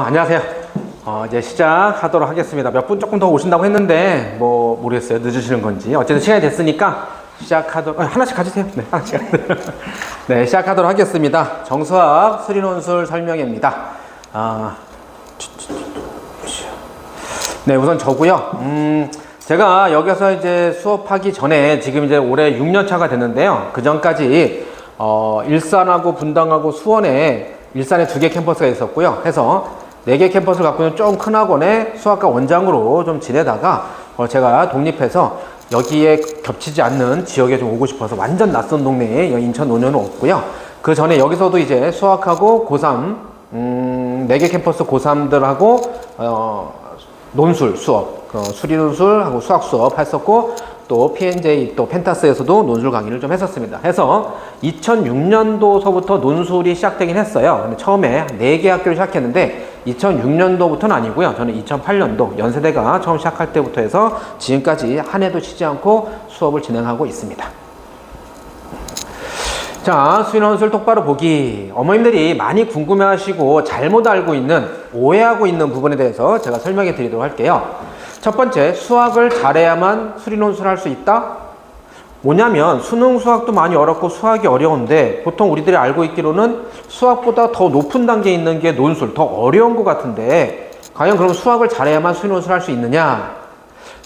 안녕하세요. 이제 시작하도록 하겠습니다. 몇 분 조금 더 오신다고 했는데 뭐 모르겠어요. 늦으시는 건지. 어쨌든 시간이 됐으니까 시작하도록 하나씩 가주세요. 네, 하나씩. 네, 시작하도록 하겠습니다. 정수학 수리논술 설명입니다. 네, 우선 저고요. 제가 여기서 이제 수업하기 전에 지금 이제 올해 6년 차가 됐는데요. 그 전까지 일산하고 분당하고 수원에 일산에 2개 캠퍼스가 있었고요. 해서 4개 캠퍼스를 갖고 있는 좀 큰 학원에 수학과 원장으로 좀 지내다가 제가 독립해서 여기에 겹치지 않는 지역에 좀 오고 싶어서 완전 낯선 동네에 인천 논현으로 왔고요. 그 전에 여기서도 이제 수학하고 고3 4개 캠퍼스 고3들하고 논술 수업, 수리논술하고 수학 수업 했었고, 또 P&J 또 펜타스에서도 논술 강의를 좀 했었습니다. 해서 2006년도서부터 논술이 시작되긴 했어요. 근데 처음에 4개 학교를 시작했는데 2006년도부터는 아니고요. 저는 2008년도 연세대가 처음 시작할 때부터 해서 지금까지 한 해도 쉬지 않고 수업을 진행하고 있습니다. 자, 수리논술 똑바로 보기. 어머님들이 많이 궁금해하시고 잘못 알고 있는, 오해하고 있는 부분에 대해서 제가 설명해 드리도록 할게요. 첫 번째, 수학을 잘해야만 수리논술을 할 수 있다? 뭐냐면 수능 수학도 많이 어렵고 수학이 어려운데 보통 우리들이 알고 있기로는 수학보다 더 높은 단계에 있는 게 논술, 더 어려운 것 같은데 과연 그럼 수학을 잘해야만 수리논술을 할 수 있느냐?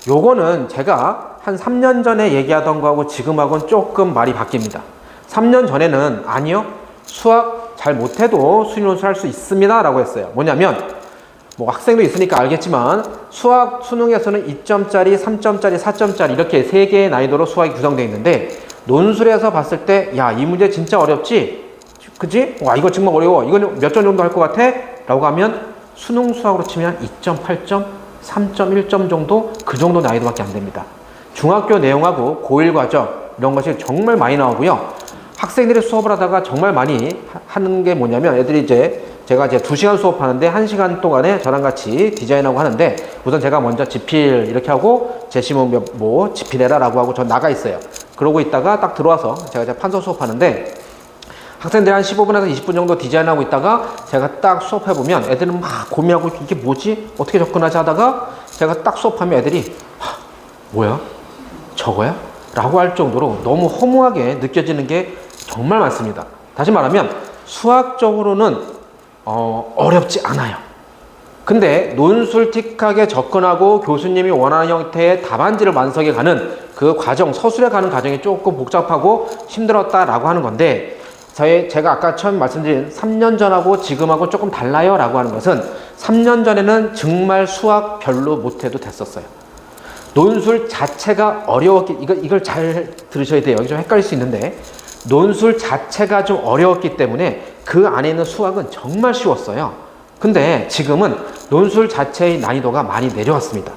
요거는 제가 한 3년 전에 얘기하던 거하고 지금하고는 조금 말이 바뀝니다. 3년 전에는 아니요, 수학 잘 못해도 수리논술 할 수 있습니다 라고 했어요. 뭐냐면 뭐 학생도 있으니까 알겠지만 수학 수능에서는 2점짜리, 3점짜리, 4점짜리 이렇게 3개의 난이도로 수학이 구성되어 있는데 논술에서 봤을 때 야, 이 문제 진짜 어렵지? 그치? 와, 이거 정말 어려워. 이거는 몇 점 정도 할 것 같아? 라고 하면 수능 수학으로 치면 2.8점, 3.1점 정도, 그 정도 난이도밖에 안 됩니다. 중학교 내용하고 고1 과정 이런 것이 정말 많이 나오고요. 학생들이 수업을 하다가 정말 많이 하는 게 뭐냐면 애들이 제가 2시간 수업하는데 1시간 동안에 저랑 같이 디자인하고 하는데 우선 제가 먼저 집필 이렇게 하고 제시문 뭐 집필해라 라고 하고 전 나가 있어요. 그러고 있다가 딱 들어와서 제가 판서 수업하는데 학생들이 한 15분에서 20분 정도 디자인하고 있다가 제가 딱 수업해보면 애들은 막 고민하고 이게 뭐지? 어떻게 접근하지 하다가 제가 딱 수업하면 애들이 뭐야? 저거야? 라고 할 정도로 너무 허무하게 느껴지는 게 정말 많습니다. 다시 말하면 수학적으로는 어렵지 않아요. 근데 논술틱하게 접근하고 교수님이 원하는 형태의 답안지를 완성해 가는 그 과정, 서술해 가는 과정이 조금 복잡하고 힘들었다라고 하는 건데 제가 아까 처음 말씀드린 3년 전하고 지금하고 조금 달라요 라고 하는 것은 3년 전에는 정말 수학 별로 못해도 됐었어요. 논술 자체가 어려웠기, 이걸 잘 들으셔야 돼요. 여기 좀 헷갈릴 수 있는데 논술 자체가 좀 어려웠기 때문에 그 안에 있는 수학은 정말 쉬웠어요. 근데 지금은 논술 자체의 난이도가 많이 내려왔습니다.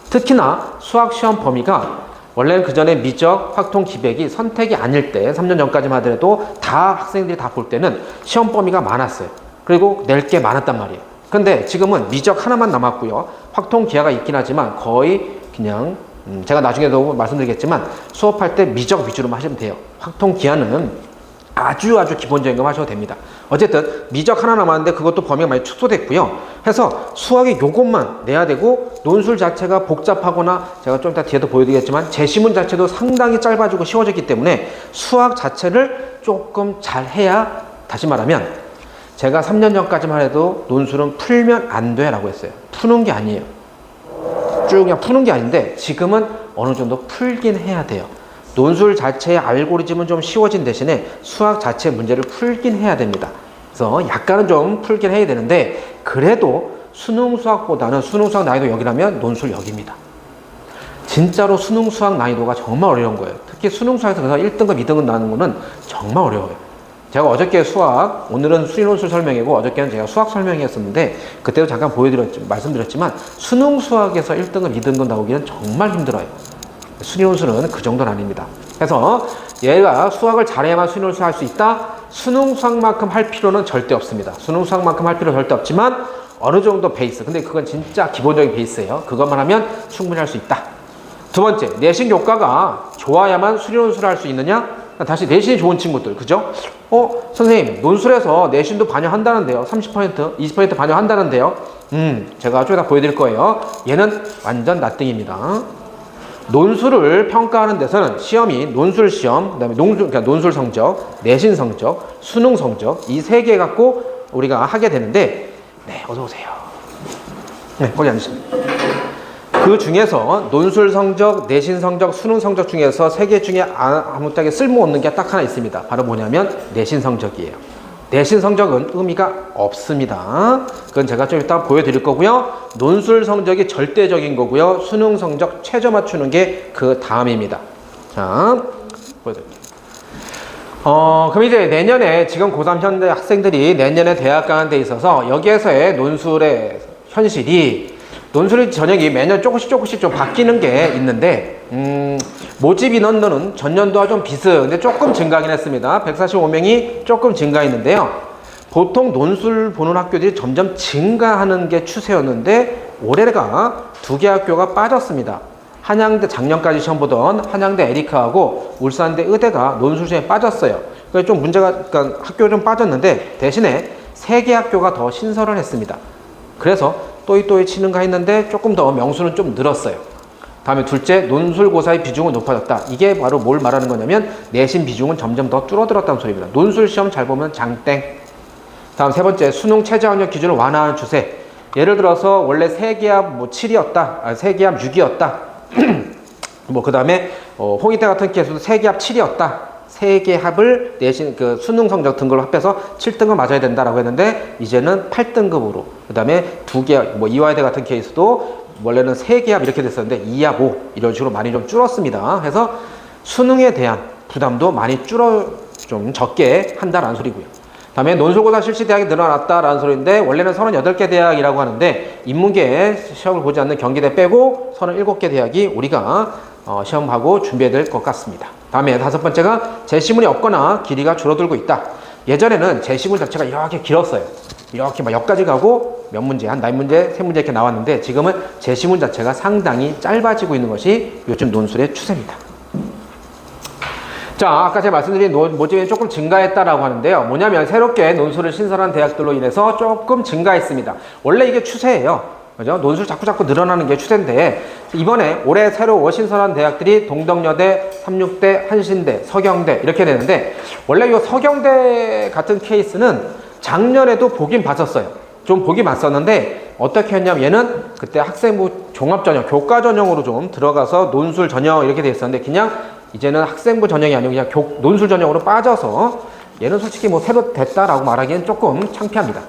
특히나 수학 시험 범위가 원래는 그 전에 미적, 확통, 기백이 선택이 아닐 때 3년 전까지만 하더라도 다 학생들이 다 볼 때는 시험 범위가 많았어요. 그리고 낼 게 많았단 말이에요. 근데 지금은 미적 하나만 남았고요. 확통, 기하가 있긴 하지만 거의 그냥 제가 나중에도 말씀드리겠지만 수업할 때 미적 위주로만 하시면 돼요. 확통, 기하는 아주 기본적인 것만 하셔도 됩니다. 어쨌든 미적 하나 남았는데 그것도 범위가 많이 축소됐고요. 해서 수학의 요것만 내야 되고 논술 자체가 복잡하거나 제가 좀 이따 뒤에도 보여드리겠지만 제시문 자체도 상당히 짧아지고 쉬워졌기 때문에 수학 자체를 조금 잘 해야, 다시 말하면 제가 3년 전까지만 해도 논술은 풀면 안 돼 라고 했어요. 푸는 게 아니에요. 쭉 그냥 푸는 게 아닌데 지금은 어느 정도 풀긴 해야 돼요. 논술 자체의 알고리즘은 좀 쉬워진 대신에 수학 자체 문제를 풀긴 해야 됩니다. 그래서 약간은 좀 풀긴 해야 되는데 그래도 수능 수학보다는 수능 수학 난이도 여기라면 논술 여기입니다. 진짜로 수능 수학 난이도가 정말 어려운 거예요. 특히 수능 수학에서 1등급, 2등급 나는 거는 정말 어려워요. 제가 어저께 수학, 오늘은 수리논술 설명이고 어저께는 제가 수학 설명이었었는데 그때도 잠깐 말씀드렸지만 수능 수학에서 1등급, 2등급 나오기는 정말 힘들어요. 수리논술은 그 정도는 아닙니다. 그래서 얘가 수학을 잘해야만 수리논술 할 수 있다? 수능 수학만큼 할 필요는 절대 없습니다. 수능 수학만큼 할 필요 절대 없지만 어느 정도 베이스, 근데 그건 진짜 기본적인 베이스예요. 그것만 하면 충분히 할 수 있다. 두 번째, 내신 교과가 좋아야만 수리 논술을 할 수 있느냐? 다시 내신이 좋은 친구들, 그죠? 선생님, 논술에서 내신도 반영한다는데요. 30%, 20% 반영한다는데요. 제가 좀 이따 보여드릴 거예요. 얘는 완전 나띵입니다. 논술을 평가하는 데서는 시험이 논술 시험, 그다음에 그러니까 논술 성적, 내신 성적, 수능 성적 이 세 개 갖고 우리가 하게 되는데, 네, 어서 오세요. 네, 거기 앉으시면. 그 중에서 논술 성적, 내신 성적, 수능 성적 중에서 세 개 중에 아무짝에 쓸모없는 게 딱 하나 있습니다. 바로 뭐냐면 내신 성적이에요. 내신 성적은 의미가 없습니다. 그건 제가 좀 이따 보여드릴 거고요. 논술 성적이 절대적인 거고요. 수능 성적 최저 맞추는 게 그 다음입니다. 자, 보여드릴게요. 그럼 이제 내년에 지금 고3 현대 학생들이 내년에 대학 가는 데 있어서 여기에서의 논술의 현실이 논술 전형이 매년 조금씩 좀 바뀌는 게 있는데, 모집 인원은 전년도와 좀 근데 조금 증가하긴 했습니다. 145명이 조금 증가했는데요. 보통 논술 보는 학교들이 점점 증가하는 게 추세였는데, 올해가 두 개 학교가 빠졌습니다. 한양대 작년까지 시험 보던 한양대 에리카하고 울산대 의대가 논술 시험에 빠졌어요. 그래서 좀 문제가, 그러니까 학교가 좀 빠졌는데, 대신에 세 개 학교가 더 신설을 했습니다. 그래서 또이 치는가 했는데 조금 더 명수는 좀 늘었어요. 다음에 둘째, 논술고사의 비중은 높아졌다. 이게 바로 뭘 말하는 거냐면 내신 비중은 점점 더 줄어들었다는 소리입니다. 논술 시험 잘 보면 장땡. 다음 세 번째, 수능 최저 학력 기준을 완화하는 추세. 예를 들어서 원래 세계합 뭐 7이었다, 세계합 6이었다. 뭐 그 다음에 홍익대 같은 케이스도 세계합 7이었다. 세 개 합을 내신 그 수능 성적 등급을 합해서 7등급 맞아야 된다라고 했는데, 이제는 8등급으로, 그 다음에 두 개, 뭐 이화여대 같은 케이스도 원래는 세 개 합 이렇게 됐었는데 2합 5 이런 식으로 많이 좀 줄었습니다. 그래서 수능에 대한 부담도 많이 좀 적게 한다라는 소리고요. 다음에 논술고사 실시 대학이 늘어났다라는 소리인데, 원래는 38개 대학이라고 하는데 인문계 시험을 보지 않는 경기대 빼고 37개 대학이 우리가 시험하고 준비해야 될 것 같습니다. 다음에 다섯 번째가 제시문이 없거나 길이가 줄어들고 있다. 예전에는 제시문 자체가 이렇게 길었어요. 이렇게 막 여기까지 가고 몇 문제, 한 4문제, 3문제 이렇게 나왔는데, 지금은 제시문 자체가 상당히 짧아지고 있는 것이 요즘 논술의 추세입니다. 자, 아까 제가 말씀드린 모집이 조금 증가했다라고 하는데요. 뭐냐면 새롭게 논술을 신설한 대학들로 인해서 조금 증가했습니다. 원래 이게 추세예요. 그죠? 논술 자꾸 늘어나는 게 추세인데, 이번에 올해 새로 신설한 대학들이 동덕여대, 삼육대, 한신대, 서경대 이렇게 되는데, 원래 이 서경대 같은 케이스는 작년에도 보긴 봤었어요. 좀 보긴 봤었는데 어떻게 했냐면, 얘는 그때 학생부 종합전형, 교과 전형으로 좀 들어가서 논술 전형 이렇게 돼 있었는데, 그냥 이제는 학생부 전형이 아니고 그냥 논술 전형으로 빠져서 얘는 솔직히 뭐 새로 됐다라고 말하기엔 조금 창피합니다.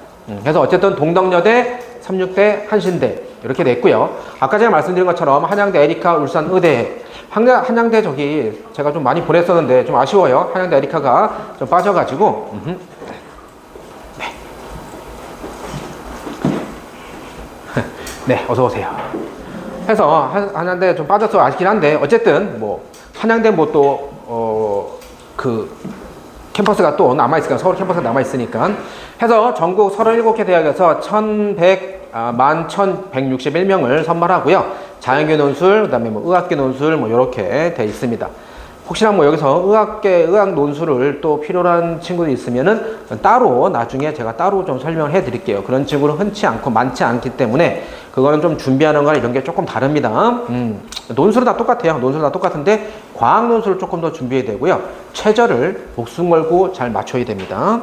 그래서 어쨌든 동덕여대, 삼육대, 한신대 이렇게 됐고요. 아까 제가 말씀드린 것처럼 한양대 에리카, 울산 의대, 한양대 저기 제가 좀 많이 보냈었는데 좀 아쉬워요. 한양대 에리카가 좀 빠져가지고. 네. 네, 어서 오세요. 해서 한양대 좀 빠져서 아쉽긴 한데, 어쨌든 뭐 한양대 뭐 또 그 캠퍼스가 또 남아있으니까, 서울 캠퍼스가 남아있으니까 해서 전국 37개 대학에서 1161명을 선발하고요. 자연계 논술, 그 다음에 뭐 의학계 논술 뭐 이렇게 돼 있습니다. 혹시나 뭐 여기서 의학 논술을 또 필요로 한 친구들이 있으면은 따로 나중에 제가 따로 좀 설명을 해 드릴게요. 그런 친구는 흔치 않고 많지 않기 때문에 그거는 좀 준비하는 거나 이런 게 조금 다릅니다. 논술은 다 똑같아요. 논술은 다 똑같은데 과학 논술을 조금 더 준비해야 되고요. 최저를 목숨 걸고 잘 맞춰야 됩니다.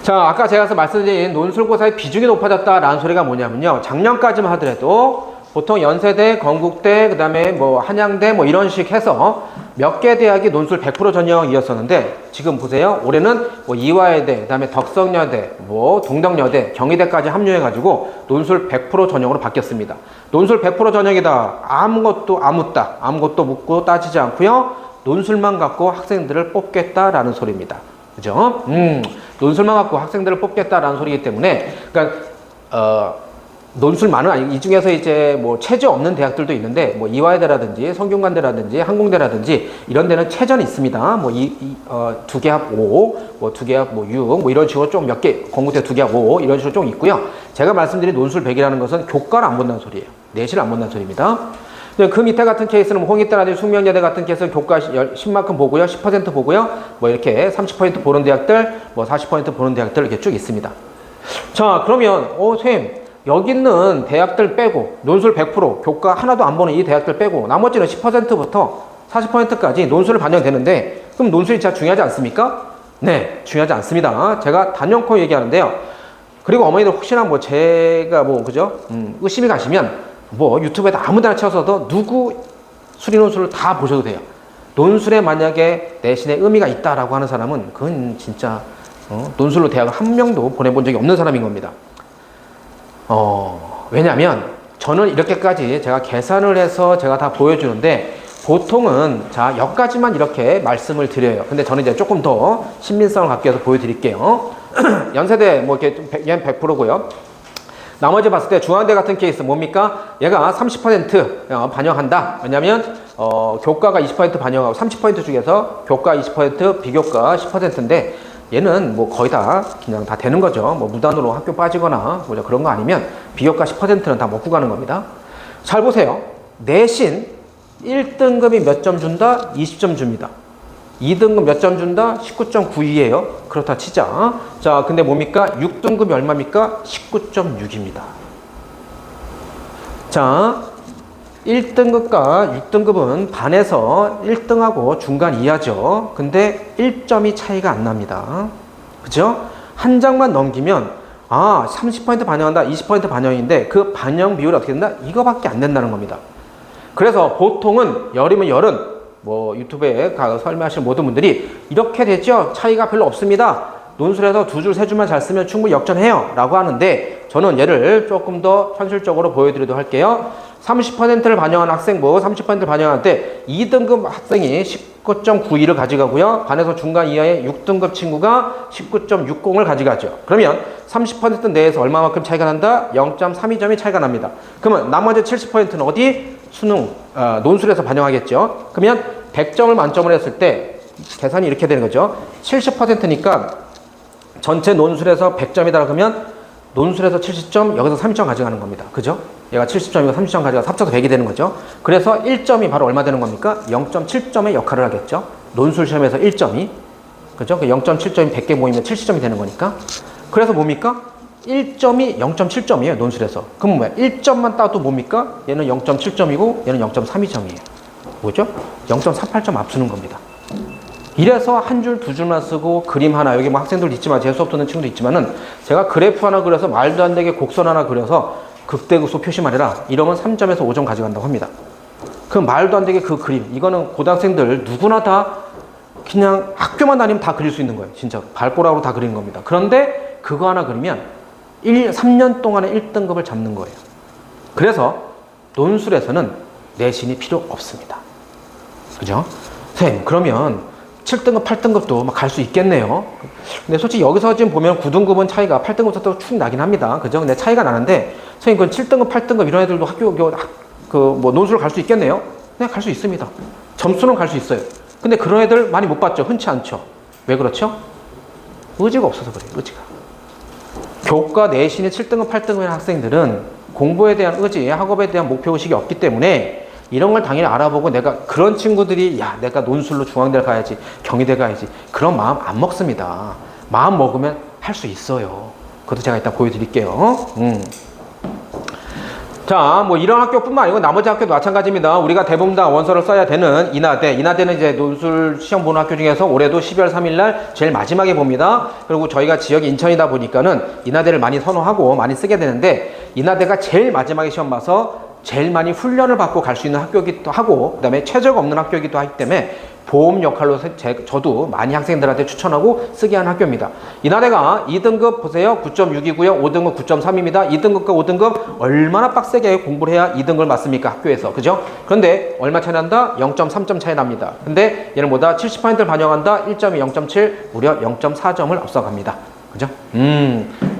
자, 아까 제가 말씀드린 논술고사의 비중이 높아졌다라는 소리가 뭐냐면요. 작년까지만 하더라도 보통 연세대, 건국대, 그 다음에 뭐 한양대 뭐 이런 식 해서 몇 개 대학이 논술 100% 전형이었었는데, 지금 보세요. 올해는 뭐 이화여대, 그 다음에 덕성여대, 뭐 동덕여대, 경희대까지 합류해가지고 논술 100% 전형으로 바뀌었습니다. 논술 100% 전형이다. 아무것도 묻고 따지지 않고요. 논술만 갖고 학생들을 뽑겠다라는 소리입니다. 그죠? 논술만 갖고 학생들을 뽑겠다라는 소리이기 때문에, 그러니까 논술만은 아니고 이 중에서 이제 뭐 체제 없는 대학들도 있는데, 뭐 이화여대라든지 성균관대라든지 항공대라든지 이런 데는 체전이 있습니다. 뭐 두 개 합 5, 뭐 두 개 합 뭐 6, 뭐 이런 식으로 좀 몇 개, 건국대 두 개 합 5 이런 식으로 좀 있고요. 제가 말씀드린 논술 100이라는 것은 교과를 안 본다는 소리예요. 내신을 안 본다는 소리입니다. 근데 그 밑에 같은 케이스는 홍익대라든지 숙명여대 같은 케이스는 교과 10만큼 보고요. 10% 보고요. 뭐 이렇게 30% 보는 대학들, 뭐 40% 보는 대학들 이렇게 쭉 있습니다. 자, 그러면 선생님 여기 있는 대학들 빼고 논술 100% 교과 하나도 안 보는 이 대학들 빼고 나머지는 10%부터 40%까지 논술을 반영되는데 그럼 논술이 진짜 중요하지 않습니까? 네, 중요하지 않습니다. 제가 단연코 얘기하는데요. 그리고 어머니들 혹시나 뭐 제가 뭐 그죠? 의심이 가시면 뭐 유튜브에다 아무 데나 쳐서도 누구 수리 논술을 다 보셔도 돼요. 논술에 만약에 내신에 의미가 있다라고 하는 사람은 그건 진짜 논술로 대학을 한 명도 보내본 적이 없는 사람인 겁니다. 왜냐면 저는 이렇게까지 제가 계산을 해서 제가 다 보여주는데 보통은 자 여기까지만 이렇게 말씀을 드려요. 근데 저는 이제 조금 더 신빙성을 갖기 위해서 보여드릴게요. 연세대 뭐 이렇게 얘는 100%고요. 나머지 봤을 때 중앙대 같은 케이스 뭡니까? 얘가 30% 반영한다. 왜냐면 교과가 20% 반영하고 30% 중에서 교과 20% 비교과 10%인데 얘는 뭐 거의 다 그냥 다 되는 거죠. 뭐 무단으로 학교 빠지거나 뭐 그런 거 아니면 비교과 10%는 다 먹고 가는 겁니다. 잘 보세요. 내신 1등급이 몇 점 준다? 20점 줍니다. 2등급 몇 점 준다? 19.92예요. 그렇다 치자. 자, 근데 뭡니까? 6등급이 얼마입니까? 19.6입니다. 자, 1등급과 6등급은 반에서 1등하고 중간 이하죠. 근데 1점이 차이가 안 납니다. 그죠? 한 장만 넘기면 30% 반영한다, 20% 반영인데 그 반영 비율이 어떻게 된다? 이거밖에 안 된다는 겁니다. 그래서 보통은 열이면 열은 뭐 유튜브에 가서 설명하시는 모든 분들이 이렇게 되죠. 차이가 별로 없습니다. 논술에서 두 줄, 세 줄만 잘 쓰면 충분히 역전해요. 라고 하는데 저는 얘를 조금 더 현실적으로 보여드리도록 할게요. 30%를 반영한 학생부, 30%를 반영할 때 2등급 학생이 19.92를 가져가고요. 반에서 중간 이하의 6등급 친구가 19.60을 가져가죠. 그러면 30% 내에서 얼마만큼 차이가 난다? 0.32점이 차이가 납니다. 그러면 나머지 70%는 어디? 수능, 논술에서 반영하겠죠. 그러면 100점을 만점을 했을 때 계산이 이렇게 되는 거죠. 70%니까 전체 논술에서 100점이다 그러면 논술에서 70점, 여기서 30점 가져가는 겁니다. 그죠? 얘가 70점이고 30점 가져가서 합쳐서 100이 되는 거죠. 그래서 1점이 바로 얼마 되는 겁니까? 0.7점의 역할을 하겠죠. 논술 시험에서 1점이. 그죠? 0.7점이 100개 모이면 70점이 되는 거니까. 그래서 뭡니까? 1점이 0.7점이에요. 논술에서. 그럼 뭐야? 1점만 따도 뭡니까? 얘는 0.7점이고 얘는 0.32점이에요. 뭐죠? 0.38점 앞서는 겁니다. 이래서 한 줄, 두 줄만 쓰고 그림 하나, 여기 뭐 학생들 있지만 제 수업 듣는 친구도 있지만은 제가 그래프 하나 그려서 말도 안 되게 곡선 하나 그려서 극대극소 표시만 해라. 이러면 3점에서 5점 가져간다고 합니다. 그 말도 안 되게 그 그림, 이거는 고등학생들 누구나 다 그냥 학교만 다니면 다 그릴 수 있는 거예요. 진짜 발꼬락으로 다 그리는 겁니다. 그런데 그거 하나 그리면 3년 동안에 1등급을 잡는 거예요. 그래서 논술에서는 내신이 필요 없습니다. 그죠? 선생님, 그러면 7등급, 8등급도 막 갈 수 있겠네요. 근데 솔직히 여기서 지금 보면 9등급은 차이가 8등급부터 축 나긴 합니다. 그죠? 근데 차이가 나는데, 선생님, 그 7등급, 8등급 이런 애들도 뭐 논술을 갈 수 있겠네요? 네, 갈 수 있습니다. 점수는 갈 수 있어요. 근데 그런 애들 많이 못 봤죠? 흔치 않죠? 왜 그렇죠? 의지가 없어서 그래요, 의지가. 교과 내신이 7등급, 8등급인 학생들은 공부에 대한 의지, 학업에 대한 목표의식이 없기 때문에 이런 걸 당연히 알아보고 내가 그런 친구들이 내가 논술로 중앙대를 가야지, 경희대 가야지 그런 마음 안 먹습니다. 마음 먹으면 할 수 있어요. 그것도 제가 이따 보여드릴게요. 자, 뭐 이런 학교뿐만 아니고 나머지 학교도 마찬가지입니다. 우리가 대부분 다 원서를 써야 되는 인하대는 이제 논술 시험 보는 학교 중에서 올해도 12월 3일 날 제일 마지막에 봅니다. 그리고 저희가 지역이 인천이다 보니까는 인하대를 많이 선호하고 많이 쓰게 되는데 인하대가 제일 마지막에 시험 봐서 제일 많이 훈련을 받고 갈 수 있는 학교이기도 하고 그 다음에 최저가 없는 학교이기도 하기 때문에 보험 역할로 저도 많이 학생들한테 추천하고 쓰게 하는 학교입니다. 인하대가 2등급 보세요. 9.6이고요. 5등급 9.3입니다. 2등급과 5등급 얼마나 빡세게 공부를 해야 2등급을 맞습니까? 학교에서. 그죠? 그런데 얼마 차이 난다? 0.3점 차이 납니다. 근데 얘는 뭐다? 70%를 반영한다? 1점이 0.7, 무려 0.4점을 앞서갑니다. 그죠?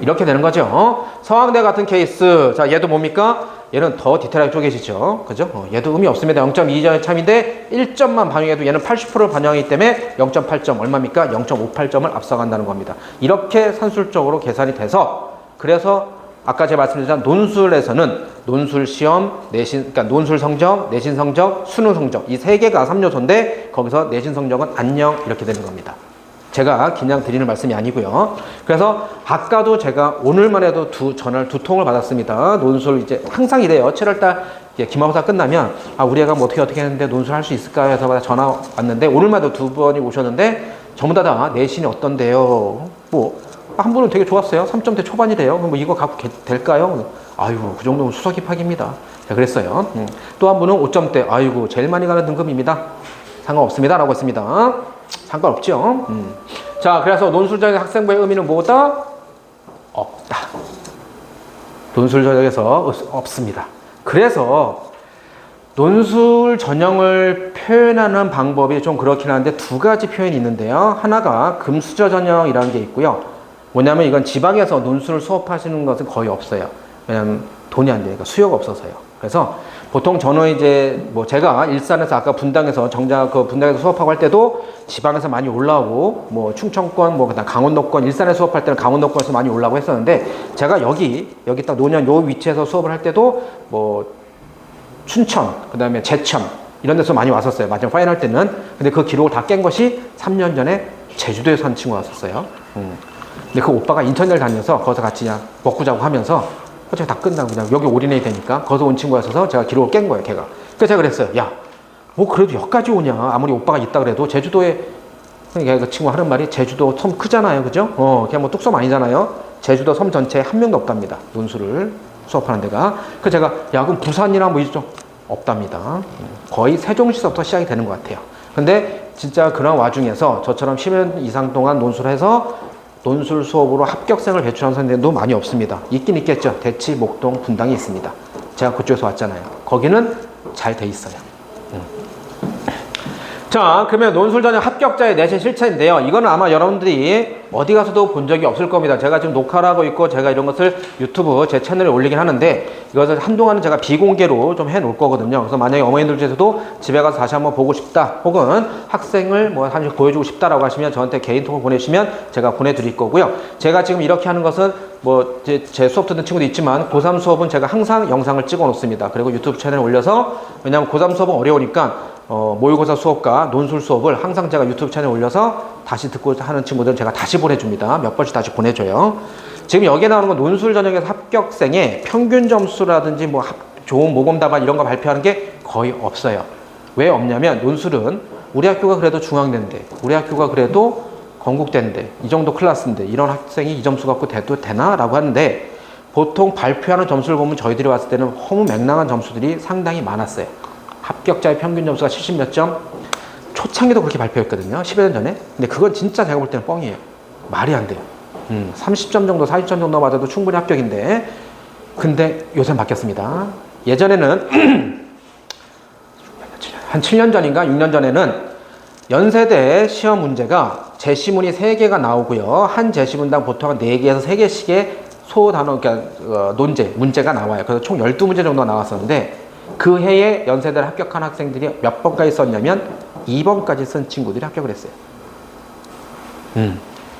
이렇게 되는 거죠. 서강대 같은 케이스. 자, 얘도 뭡니까? 얘는 더 디테일하게 쪼개지죠. 그죠? 얘도 의미 없습니다. 0.2점의 차이인데 1점만 반영해도 얘는 80%를 반영하기 때문에 0.8점 얼마입니까? 0.58점을 앞서간다는 겁니다. 이렇게 산술적으로 계산이 돼서 그래서 아까 제가 말씀드린 논술에서는 논술 시험, 내신, 그러니까 논술 성적, 내신 성적, 수능 성적 이 세 개가 3요소인데 거기서 내신 성적은 안녕 이렇게 되는 겁니다. 제가 그냥 드리는 말씀이 아니고요. 그래서 아까도 제가 오늘만 해도 전화를 2통을 받았습니다. 논술 이제 항상 이래요. 7월달 기말고사 끝나면 우리 애가 뭐 어떻게 했는데 논술 할 수 있을까요? 해서 전화 왔는데 오늘만 해도 2번이 오셨는데 전부 다 내신이 어떤데요? 뭐 한 분은 되게 좋았어요. 3점대 초반이래요. 그럼 뭐 이거 갖고 될까요? 아이고 그 정도면 수석 입학입니다. 제가 그랬어요. 또 한 분은 5점대. 아이고 제일 많이 가는 등급입니다. 상관없습니다. 라고 했습니다. 상관없죠. 자, 그래서 논술 전형 학생부의 의미는 뭐다? 없다. 논술 전형에서 없습니다. 그래서 논술 전형을 표현하는 방법이 좀 그렇긴 한데 2가지 표현이 있는데요. 하나가 금수저 전형이라는 게 있고요. 뭐냐면 이건 지방에서 논술을 수업하시는 것은 거의 없어요. 왜냐면 돈이 안 되니까 수요가 없어서요. 그래서 보통 저는 이제 뭐 제가 일산에서 아까 분당에서 정작 그 분당에서 수업하고 할 때도 지방에서 많이 올라오고 뭐 충청권 뭐 그다음 강원도권 일산에 수업할 때는 강원도권에서 많이 올라오고 했었는데 제가 여기 딱 노년 요 위치에서 수업을 할 때도 뭐 춘천 그다음에 제천 이런 데서 많이 왔었어요. 마지막 파이널 때는. 근데 그 기록을 다 깬 것이 3년 전에 제주도에서 한 친구가 왔었어요. 근데 그 오빠가 인천을 다녀서 거기서 같이 그냥 먹고 자고 하면서 어차피 다 끝나고 그냥 여기 올인해야 되니까 거기서 온 친구였어서 제가 기록을 깬 거예요, 걔가. 그래서 제가 그랬어요. 야, 뭐 그래도 여기까지 오냐. 아무리 오빠가 있다 그래도 제주도에 그 친구 하는 말이 제주도 섬 크잖아요, 그죠? 그냥 뭐 뚝섬 아니잖아요. 제주도 섬 전체에 한 명도 없답니다. 논술을 수업하는 데가. 그래서 제가 야, 그럼 부산이나 뭐 이쪽 없답니다. 거의 세종시서부터 시작이 되는 것 같아요. 근데 진짜 그런 와중에서 저처럼 10년 이상 동안 논술을 해서 논술 수업으로 합격생을 배출한 선생님도 많이 없습니다. 있긴 있겠죠. 대치, 목동, 분당이 있습니다. 제가 그쪽에서 왔잖아요. 거기는 잘 돼 있어요. 자, 그러면 논술 전형 합격자의 내신 실천인데요. 이거는 아마 여러분들이 어디 가서도 본 적이 없을 겁니다. 제가 지금 녹화를 하고 있고 제가 이런 것을 유튜브 제 채널에 올리긴 하는데 이것을 한동안은 제가 비공개로 좀 해놓을 거거든요. 그래서 만약에 어머님들 중에서도 집에 가서 다시 한번 보고 싶다 혹은 학생을 뭐 한번 보여주고 싶다라고 하시면 저한테 개인톡을 보내주시면 제가 보내드릴 거고요. 제가 지금 이렇게 하는 것은 뭐 제 수업 듣는 친구도 있지만 고3 수업은 제가 항상 영상을 찍어 놓습니다. 그리고 유튜브 채널에 올려서 왜냐하면 고3 수업은 어려우니까 모의고사 수업과 논술 수업을 항상 제가 유튜브 채널에 올려서 다시 듣고 하는 친구들은 제가 다시 보내줍니다. 몇 번씩 다시 보내줘요. 지금 여기에 나오는 건 논술 전형에서 합격생의 평균 점수라든지 뭐 좋은 모범 답안 이런 거 발표하는 게 거의 없어요. 왜 없냐면 논술은 우리 학교가 그래도 중앙대인데 우리 학교가 그래도 건국대인데 이 정도 클래스인데 이런 학생이 이 점수 갖고 돼도 되나? 라고 하는데 보통 발표하는 점수를 보면 저희들이 왔을 때는 허무맹랑한 점수들이 상당히 많았어요. 합격자의 평균 점수가 70 몇 점? 초창기도 그렇게 발표했거든요. 10여 년 전에. 근데 그건 진짜 제가 볼 때는 뻥이에요. 말이 안 돼요. 30점 정도, 40점 정도 맞아도 충분히 합격인데 근데 요새는 바뀌었습니다. 예전에는 한 7년 전인가 6년 전에는 연세대 시험 문제가 제시문이 3개가 나오고요. 한 제시문당 보통 한 4개에서 3개씩의 소단어, 그러니까 문제가 나와요. 그래서 총 12문제 정도가 나왔었는데 그 해에 연세대를 합격한 학생들이 몇 번까지 썼냐면 2번까지 쓴 친구들이 합격을 했어요.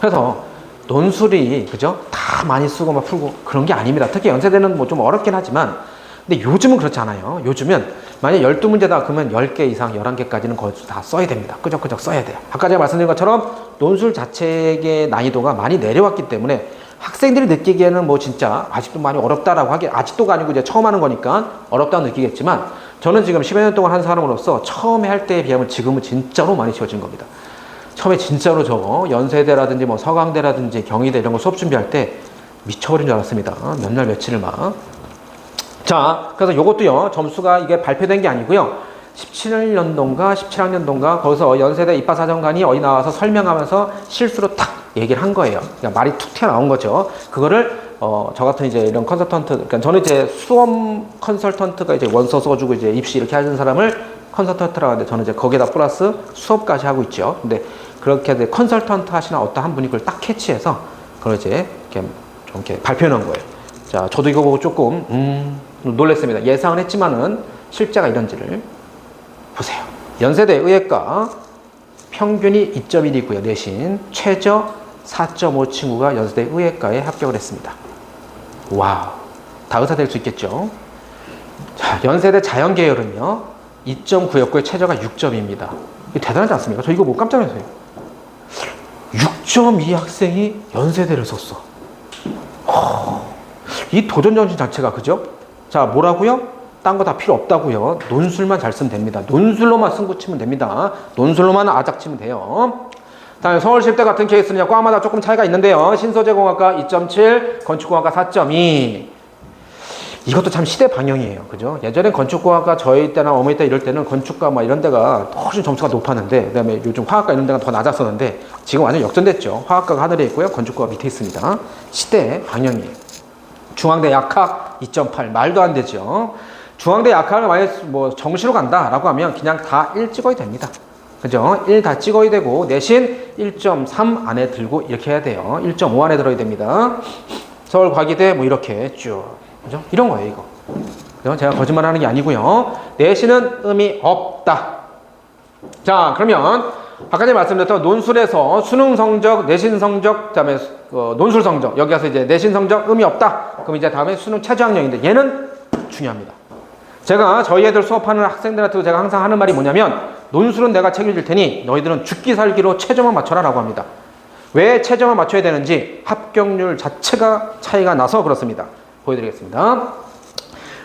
그래서 논술이 그죠? 다 많이 쓰고 막 풀고 그런 게 아닙니다. 특히 연세대는 뭐 좀 어렵긴 하지만 근데 요즘은 그렇지 않아요. 요즘은 만약 12문제다 그러면 10개 이상 11개까지는 거의 다 써야 됩니다. 끄적끄적 써야 돼요. 아까 제가 말씀드린 것처럼 논술 자체의 난이도가 많이 내려왔기 때문에 학생들이 느끼기에는 뭐 진짜 아직도 많이 어렵다라고 하기 아직도가 아니고 이제 처음 하는 거니까 어렵다고 느끼겠지만 저는 지금 10여 년 동안 한 사람으로서 처음에 할 때에 비하면 지금은 진짜로 많이 쉬워진 겁니다. 처음에 진짜로 저거 연세대라든지 뭐 서강대라든지 경희대 이런 거 수업 준비할 때 미쳐버린 줄 알았습니다. 몇 날 며칠을 막. 자, 그래서 요것도요, 점수가 이게 발표된 게 아니고요. 17년도인가 17학년도인가 거기서 연세대 입학사정관이 어디 나와서 설명하면서 실수로 탁 얘기를 한 거예요. 그러니까 말이 툭 튀어나온 거죠. 그거를 저 같은 이제 이런 컨설턴트, 그러니까 저는 이제 수험 컨설턴트가 이제 원서 써주고 이제 입시 이렇게 하는 사람을 컨설턴트라고 하는데 저는 이제 거기에다 플러스 수업까지 하고 있죠. 근데 그렇게 이제 컨설턴트 하시는 어떤 한 분이 그걸 딱 캐치해서 그걸 이제 이렇게 좀 이렇게 발표해 놓은 거예요. 자, 저도 이거 보고 조금 놀랐습니다. 예상은 했지만은 실제가 이런지를 보세요. 연세대 의예과 평균이 2.1이고요. 내신 최저 4.5 친구가 연세대 의예과에 합격을 했습니다. 와우. 다 의사 될 수 있겠죠. 자, 연세대 자연계열은요, 2.9였고요. 최저가 6점입니다. 대단하지 않습니까? 저 이거 뭐 깜짝 놀랐어요. 6.2 학생이 연세대를 썼어. 이 도전정신 자체가, 그죠? 자, 뭐라고요? 딴 거 다 필요 없다고요. 논술만 잘 쓰면 됩니다. 논술로만 승부 치면 됩니다. 논술로만 아작 치면 돼요. 다음에 서울시립대 같은 케이스는요, 과마다 조금 차이가 있는데요. 신소재공학과 2.7, 건축공학과 4.2. 이것도 참 시대 방향이에요. 그죠? 예전엔 건축공학과 저희 때나 어머니 때 이럴 때는 건축과 뭐 이런 데가 훨씬 점수가 높았는데, 그 다음에 요즘 화학과 이런 데가 더 낮았었는데, 지금 완전 역전됐죠. 화학과가 하늘에 있고요. 건축과가 밑에 있습니다. 시대 방향이에요. 중앙대 약학 2.8. 말도 안 되죠. 중앙대 약학을 만약 뭐 정시로 간다라고 하면 그냥 다 1 찍어야 됩니다. 그죠? 1 다 찍어야 되고, 대신 1.3 안에 들고 이렇게 해야 돼요. 1.5 안에 들어야 됩니다. 서울과기대 뭐 이렇게 쭉. 그죠? 이런 거예요, 이거. 그죠? 제가 거짓말 하는 게 아니고요. 내신은 의미 없다. 자, 그러면 아까 전에 말씀드렸던 논술에서 수능 성적, 내신 성적, 그다음에 논술 성적, 여기 가서 이제 내신 성적 의미 없다. 그럼 이제 다음에 수능 최저학력인데 얘는 중요합니다. 제가 저희 애들 수업하는 학생들한테도 제가 항상 하는 말이 뭐냐면, 논술은 내가 책임질 테니 너희들은 죽기 살기로 최저만 맞춰라 라고 합니다. 왜 최저만 맞춰야 되는지 합격률 자체가 차이가 나서 그렇습니다. 보여드리겠습니다.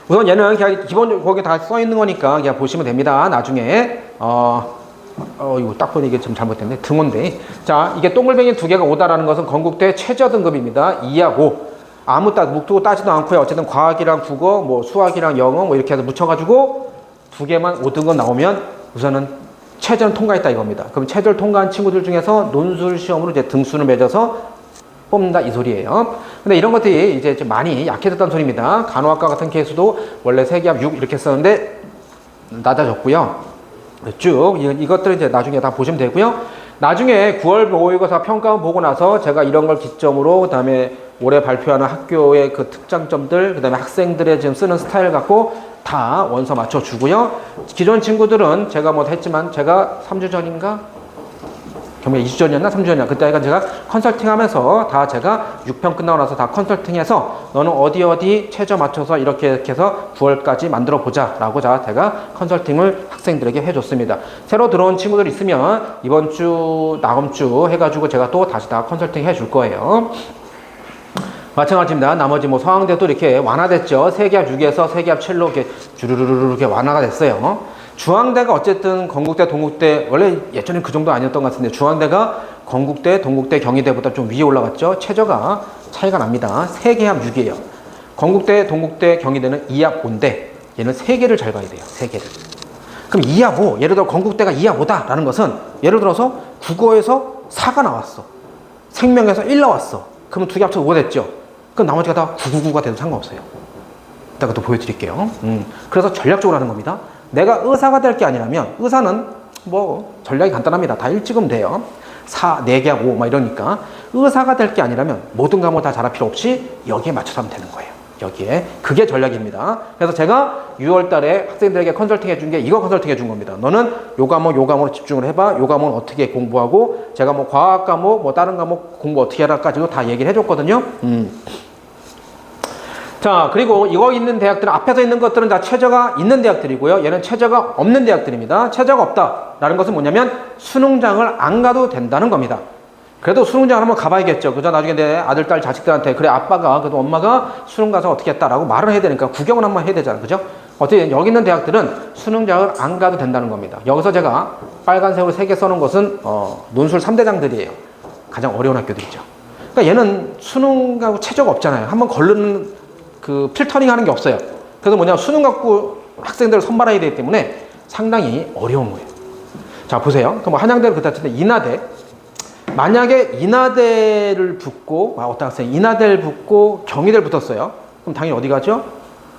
우선 얘는 그냥 기본적으로 거기 다 써 있는 거니까 그냥 보시면 됩니다. 나중에 이거 딱 보니 이게 좀 잘못됐네. 등호인데, 자, 이게 동글뱅이 2개가 5다라는 것은 건국대 최저 등급입니다. 2하고 아무 묵도 따지도 않고요. 어쨌든 과학이랑 국어, 뭐 수학이랑 영어 뭐 이렇게 해서 묻혀가지고 2개만 5등급 나오면 우선은 최저는 통과했다 이겁니다. 그럼 최저를 통과한 친구들 중에서 논술 시험으로 이제 등수를 매겨서 뽑는다 이 소리예요. 근데 이런 것들이 이제 좀 많이 약해졌다는 소리입니다. 간호학과 같은 케이스도 원래 세기압 6 이렇게 썼는데 낮아졌고요. 쭉 이것들은 이제 나중에 다 보시면 되고요. 나중에 9월 모의고사 평가원 보고 나서 제가 이런 걸 기점으로, 그다음에 올해 발표하는 학교의 그 특장점들, 그다음에 학생들의 지금 쓰는 스타일 갖고 다 원서 맞춰 주고요. 기존 친구들은 제가 뭐 했지만, 제가 3주 전인가? 경매 2주 전이었나? 3주 전이었나? 그때 제가 컨설팅 하면서 다 제가 6편 끝나고 나서 다 컨설팅해서 너는 어디 최저 맞춰서 이렇게 해서 9월까지 만들어 보자 라고 제가 컨설팅을 학생들에게 해줬습니다. 새로 들어온 친구들 있으면 이번 주, 다음 주 해가지고 제가 또 다시 다 컨설팅 해줄 거예요. 마찬가지입니다. 나머지 뭐 서강대도 이렇게 완화됐죠. 세기압 6에서 세기압 7로 이렇게 주르르르 이렇게 완화가 됐어요. 중앙대가 어쨌든 건국대, 동국대, 원래 예전엔 그 정도 아니었던 것 같은데 중앙대가 건국대, 동국대, 경희대보다 좀 위에 올라갔죠. 최저가 차이가 납니다. 세계압 6이에요. 건국대, 동국대, 경희대는 2합 5인데 얘는 3개를 잘 봐야 돼요. 3개를. 그럼 2합 5, 예를 들어 건국대가 2합 5다라는 것은 예를 들어서 국어에서 4가 나왔어. 생명에서 1 나왔어. 그러면 2개 합쳐서 5가 됐죠. 그럼 나머지가 다 999가 돼도 상관없어요. 이따가 또 보여드릴게요. 그래서 전략적으로 하는 겁니다. 내가 의사가 될 게 아니라면, 의사는 뭐 전략이 간단합니다. 다 1 찍으면 돼요. 4, 4개하고 5 막 이러니까 의사가 될 게 아니라면 모든 과목 다 잘할 필요 없이 여기에 맞춰서 하면 되는 거예요. 여기에. 그게 전략입니다. 그래서 제가 6월 달에 학생들에게 컨설팅 해준 게 이거 컨설팅 해준 겁니다. 너는 요 과목으로 집중을 해봐. 요 과목은 어떻게 공부하고, 제가 뭐 과학 과목, 뭐 다른 과목 공부 어떻게 하라까지도 다 얘기를 해줬거든요. 자, 그리고 이거 있는 대학들은, 앞에서 있는 것들은 다 최저가 있는 대학들이고요. 얘는 최저가 없는 대학들입니다. 최저가 없다라는 것은 뭐냐면 수능장을 안 가도 된다는 겁니다. 그래도 수능장을 한번 가봐야겠죠. 그죠? 나중에 내 아들, 딸, 자식들한테 그래 아빠가, 그래도 엄마가 수능 가서 어떻게 했다라고 말을 해야 되니까 구경을 한번 해야 되잖아요. 그죠? 어떻게 여기 있는 대학들은 수능장을 안 가도 된다는 겁니다. 여기서 제가 빨간색으로 3개 써놓은 것은 논술 3대장들이에요. 가장 어려운 학교들이죠. 그러니까 얘는 수능하고 최저가 없잖아요. 한번 걸르는 그 필터링 하는 게 없어요. 그래서 뭐냐, 수능 갖고 학생들을 선발해야 되기 때문에 상당히 어려운 거예요. 자, 보세요. 그럼 한양대를 그때 치는데 인하대. 만약에 인하대를 붙고, 어떤 학생이 인하대를 붙고 경희대를 붙었어요. 그럼 당연히 어디 가죠?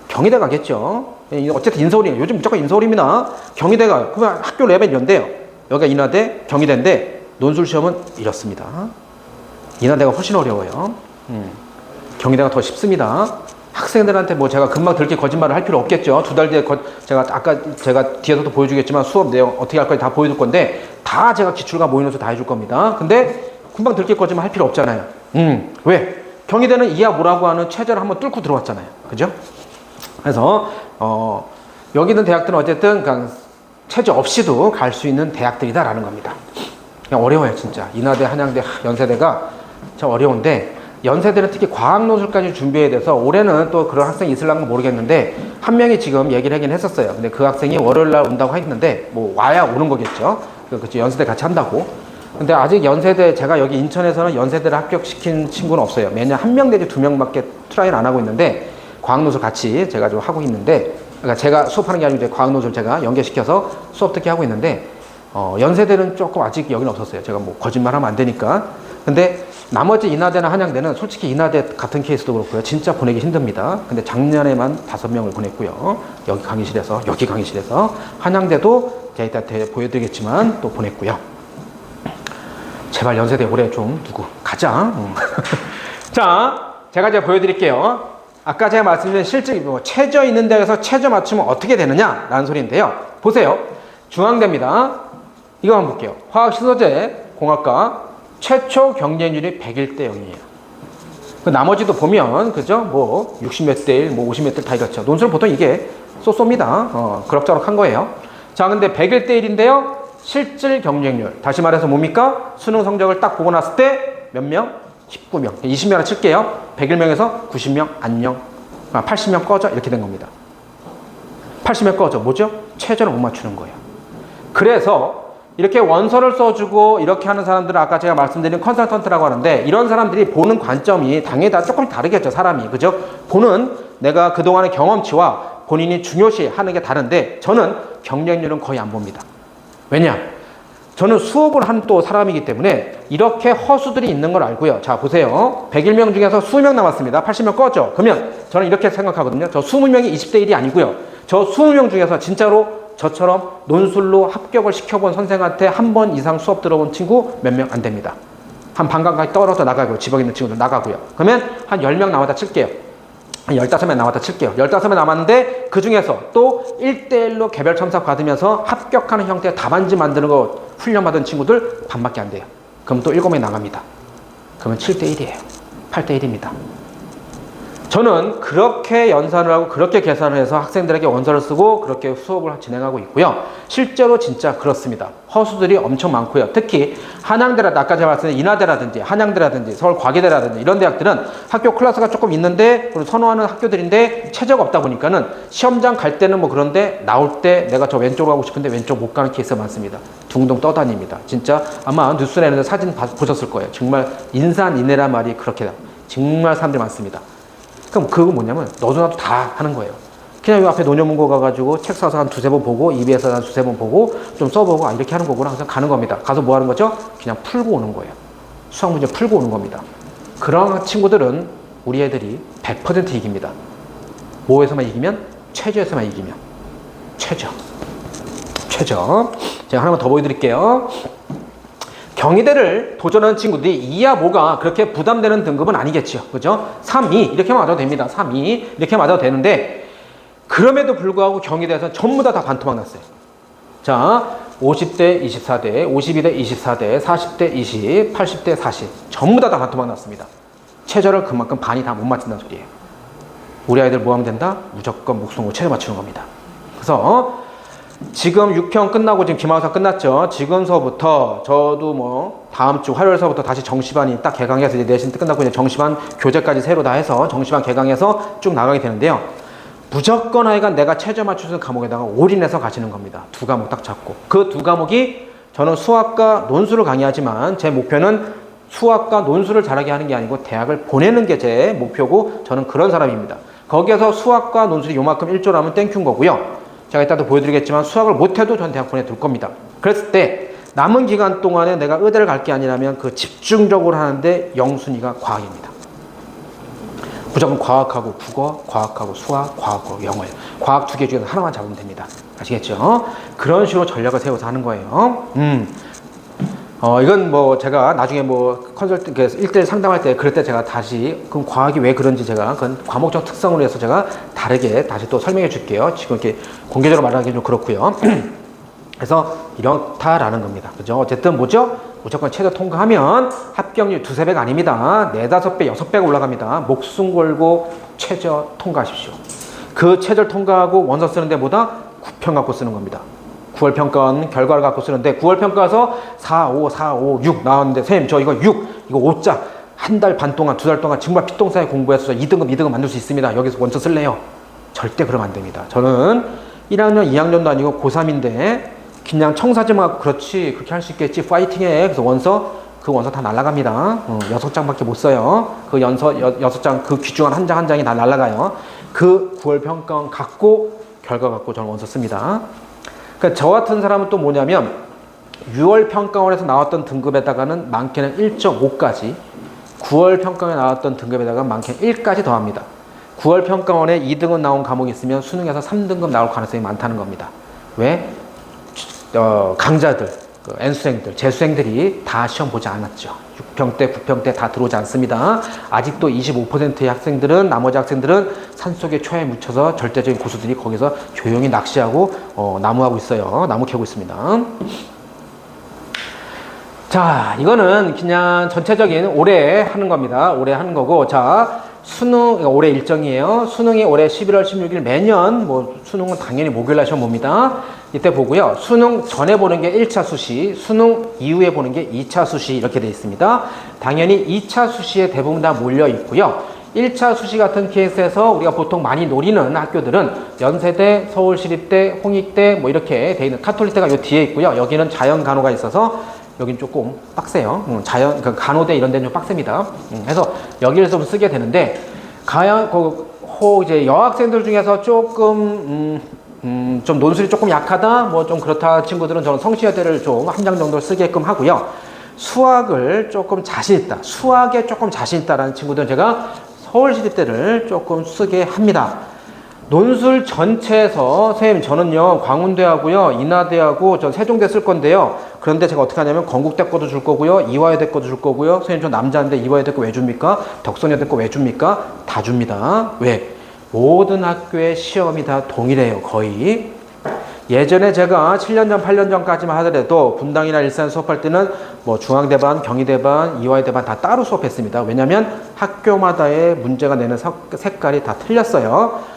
경희대 가겠죠. 어쨌든 인서울이에요. 요즘 무조건 인서울입니다. 경희대가, 그러면 학교 레벨이 이런데요. 여기가 인하대, 경희대인데 논술 시험은 이렇습니다. 인하대가 훨씬 어려워요. 경희대가 더 쉽습니다. 학생들한테 뭐 제가 금방 들킬 거짓말을 할 필요 없겠죠. 2달 뒤에 제가 아까 제가 뒤에서도 보여주겠지만 수업 내용 어떻게 할 건지 다 보여줄 건데 다 제가 기출과 모의논술 다 해줄 겁니다. 근데 금방 들킬 거짓말 할 필요 없잖아요. 왜? 경희대는 이하 뭐라고 하는 최저를 한번 뚫고 들어왔잖아요. 그죠? 그래서 여기 있는 대학들은 어쨌든 그냥 최저 없이도 갈 수 있는 대학들이다라는 겁니다. 그냥 어려워요, 진짜. 인하대, 한양대, 연세대가 참 어려운데, 연세대는 특히 과학 노출까지 준비해야 돼서 올해는 또 그런 학생이 있을랑가 모르겠는데 한 명이 지금 얘기를 하긴 했었어요. 근데 그 학생이 월요일 날 온다고 했는데 뭐 와야 오는 거겠죠. 그렇죠. 연세대 같이 한다고. 근데 아직 연세대, 제가 여기 인천에서는 연세대를 합격시킨 친구는 없어요. 매년 한 명 내지 두 명밖에 트라이를 안 하고 있는데 과학 노출 같이 제가 좀 하고 있는데, 그러니까 제가 수업하는 게 아니고 과학 노출 제가 연계시켜서 수업 듣게 하고 있는데 연세대는 조금 아직 여기는 없었어요. 제가 뭐 거짓말하면 안 되니까. 근데 나머지 인하대나 한양대는 솔직히 인하대 같은 케이스도 그렇고요. 진짜 보내기 힘듭니다. 근데 작년에만 5명을 보냈고요. 여기 강의실에서. 한양대도 제가 이따 보여드리겠지만 또 보냈고요. 제발 연세대 올해 좀 누구 가자. 자, 제가 이제 보여드릴게요. 아까 제가 말씀드린 실제 최저 있는 데에서 최저 맞추면 어떻게 되느냐 라는 소리인데요. 보세요. 중앙대입니다. 이거 한번 볼게요. 화학시소제 공학과 최초 경쟁률이 101대 0이에요. 그 나머지도 보면, 그죠? 뭐, 60몇 대 1, 뭐 50몇 대 다 이렇죠. 논술은 보통 이게 쏘쏩니다. 그럭저럭 한 거예요. 자, 근데 101대 1인데요. 실질 경쟁률. 다시 말해서 뭡니까? 수능 성적을 딱 보고 났을 때 몇 명? 19명. 20명을 칠게요. 101명에서 90명 안녕. 80명 꺼져. 이렇게 된 겁니다. 80명 꺼져. 뭐죠? 최저를 못 맞추는 거예요. 그래서 이렇게 원서를 써주고 이렇게 하는 사람들은 아까 제가 말씀드린 컨설턴트라고 하는데, 이런 사람들이 보는 관점이 당연히 다 조금 다르겠죠, 사람이. 그죠? 보는 내가 그동안의 경험치와 본인이 중요시 하는 게 다른데, 저는 경쟁률은 거의 안 봅니다. 왜냐? 저는 수업을 한 또 사람이기 때문에 이렇게 허수들이 있는 걸 알고요. 자, 보세요. 101명 중에서 20명 남았습니다. 80명 꺼져. 그러면 저는 이렇게 생각하거든요. 저 20명이 20대 1이 아니고요. 저 20명 중에서 진짜로 저처럼 논술로 합격을 시켜본 선생한테 한 번 이상 수업 들어본 친구 몇 명 안 됩니다. 한 반강까지 떨어져 나가고요. 지방에 있는 친구들 나가고요. 그러면 한 10명 남았다 칠게요. 한 15명 남았다 칠게요. 15명 남았는데 그 중에서 또 1대1로 개별 첨삭 받으면서 합격하는 형태의 답안지 만드는 거 훈련받은 친구들 반밖에 안 돼요. 그럼 또 7명이 나갑니다. 그러면 7대 1이에요. 8대 1입니다. 저는 그렇게 연산을 하고 그렇게 계산을 해서 학생들에게 원서를 쓰고 그렇게 수업을 진행하고 있고요. 실제로 진짜 그렇습니다. 허수들이 엄청 많고요. 특히 한양대라든지, 아까 제가 말씀드린 인하대라든지 한양대라든지 서울과기대라든지 이런 대학들은 학교 클래스가 조금 있는데 선호하는 학교들인데 최저가 없다 보니까는 시험장 갈 때는 뭐 그런데 나올 때 내가 저 왼쪽으로 가고 싶은데 왼쪽 못 가는 케이스가 많습니다. 둥둥 떠다닙니다. 진짜 아마 뉴스 내는 사진 보셨을 거예요. 정말 인산인해란 말이 그렇게 정말 사람들이 많습니다. 그럼 그거 뭐냐면 너도 나도 다 하는 거예요. 그냥 이 앞에 논현문고 가가지고 책 사서 한 두세 번 보고 EBS 한 두세 번 보고 좀 써보고 이렇게 하는 거구나 항상 가는 겁니다. 가서 뭐 하는 거죠? 그냥 풀고 오는 거예요. 수학 문제 풀고 오는 겁니다. 그런 친구들은 우리 애들이 100% 이깁니다. 뭐에서만 이기면? 최저에서만 이기면. 최저. 제가 하나만 더 보여드릴게요. 경희대를 도전하는 친구들이 2야 뭐가 그렇게 부담되는 등급은 아니겠죠. 그죠? 3, 2 이렇게 맞아도 됩니다. 3, 2 이렇게 맞아도 되는데, 그럼에도 불구하고 경희대에서는 전부 다 반토막 났어요. 자, 50대 24대, 52대 24대, 40대 20, 80대 40 전부 다 반토막 났습니다. 최저를 그만큼 반이 다 못 맞춘다는 소리예요. 우리 아이들 뭐 하면 된다? 무조건 목숨으로 최저 맞추는 겁니다. 그래서 지금 6편 끝나고 지금 기말고사 끝났죠. 지금서부터 저도 뭐 다음 주 화요일서부터 다시 정시반이 딱 개강해서 이제 내신 끝나고 이제 정시반 교재까지 새로 다 해서 정시반 개강해서 쭉 나가게 되는데요. 무조건 하여간 내가 최저 맞추는 과목에다가 올인해서 가시는 겁니다. 2과목 딱 잡고. 그 2과목이 저는 수학과 논술을 강의하지만 제 목표는 수학과 논술을 잘하게 하는 게 아니고 대학을 보내는 게 제 목표고 저는 그런 사람입니다. 거기에서 수학과 논술이 요만큼 1조라면 땡큐인 거고요. 제가 이따도 보여드리겠지만 수학을 못해도 전 대학 보내둘 겁니다. 그랬을 때 남은 기간 동안에 내가 의대를 갈 게 아니라면 그 집중적으로 하는데 0순위가 과학입니다. 무조건 과학하고 국어, 과학하고 수학, 과학하고 영어예요. 과학 2개 중에서 하나만 잡으면 됩니다. 아시겠죠? 그런 식으로 전략을 세워서 하는 거예요. 이건 뭐 제가 나중에 뭐 컨설팅 1대1 상담할 때 그럴 때 제가 다시 그럼 과학이 왜 그런지 제가 그건 과목적 특성으로 해서 제가 다르게 다시 또 설명해 줄게요. 지금 이렇게 공개적으로 말하기 좀 그렇고요. 그래서 이렇다라는 겁니다. 그죠? 어쨌든 뭐죠? 무조건 최저 통과하면 합격률 두세 배가 아닙니다. 네다섯 배, 여섯 배가 올라갑니다. 목숨 걸고 최저 통과하십시오. 그 최저를 통과하고 원서 쓰는데 뭐다? 9편 갖고 쓰는 겁니다. 9월 평가원 결과를 갖고 쓰는데 9월 평가서 4, 5, 4, 5, 6 나왔는데 선생님 저 이거 6, 이거 5자 한 달 반 동안, 두 달 동안 정말 피똥싸게 공부해서 2등급, 2등급 만들 수 있습니다. 여기서 원서 쓸래요? 절대 그러면 안 됩니다. 저는 1학년, 2학년도 아니고 고3인데 그냥 청사지만 갖고 그렇지 그렇게 할 수 있겠지 파이팅해. 그래서 그 원서 다 날아갑니다. 6장밖에 못 써요. 그 연서 6장 그 귀중한 한 장 한 장이 다 날아가요. 그 9월 평가원 갖고 결과 갖고 저는 원서 씁니다. 그러니까 저 같은 사람은 또 뭐냐면 6월 평가원에서 나왔던 등급에다가는 많게는 1.5까지 9월 평가원에 나왔던 등급에다가 많게는 1까지 더합니다. 9월 평가원에 2등급 나온 과목이 있으면 수능에서 3등급 나올 가능성이 많다는 겁니다. 왜? 강자들, N수생들, 재수생들이 다 시험 보지 않았죠. 6평대, 9평대 다 들어오지 않습니다. 아직도 25%의 학생들은, 나머지 학생들은 산속에 초에 묻혀서 절대적인 고수들이 거기서 조용히 낚시하고 나무하고 있어요. 나무 캐고 있습니다. 자, 이거는 그냥 전체적인 올해 하는 겁니다. 올해 하는 거고, 자, 수능, 올해 일정이에요. 수능이 올해 11월 16일 매년, 뭐, 수능은 당연히 목요일날 시험 봅니다. 이때 보고요. 수능 전에 보는 게 1차 수시, 수능 이후에 보는 게 2차 수시 이렇게 되어 있습니다. 당연히 2차 수시에 대부분 다 몰려 있고요. 1차 수시 같은 케이스에서 우리가 보통 많이 노리는 학교들은 연세대, 서울시립대, 홍익대 뭐 이렇게 되어 있는 카톨릭대가 요 뒤에 있고요. 여기는 자연간호가 있어서 여긴 조금 빡세요. 그러니까 간호대 이런 데는 좀 빡셉니다. 그래서 여기를 좀 쓰게 되는데, 이제 여학생들 중에서 조금, 좀 논술이 조금 약하다, 뭐 좀 그렇다 친구들은 저는 성시여대를 좀 한 장 정도 쓰게끔 하고요. 수학을 조금 자신있다, 수학에 조금 자신있다라는 친구들은 제가 서울시립대를 조금 쓰게 합니다. 논술 전체에서 선생님 저는요 광운대하고요 인하대하고 전 세종대 쓸 건데요. 그런데 제가 어떻게 하냐면 건국대 거도 줄 거고요, 이화여대 거도 줄 거고요. 선생님 저 남자인데 이화여대 거 왜 줍니까? 덕성여대 거 왜 줍니까? 다 줍니다. 왜? 모든 학교의 시험이 다 동일해요. 거의. 예전에 제가 7년 전 8년 전까지만 하더라도 분당이나 일산 수업할 때는 뭐 중앙대반, 경희대반, 이화여대반 다 따로 수업했습니다. 왜냐하면 학교마다의 문제가 내는 색깔이 다 틀렸어요.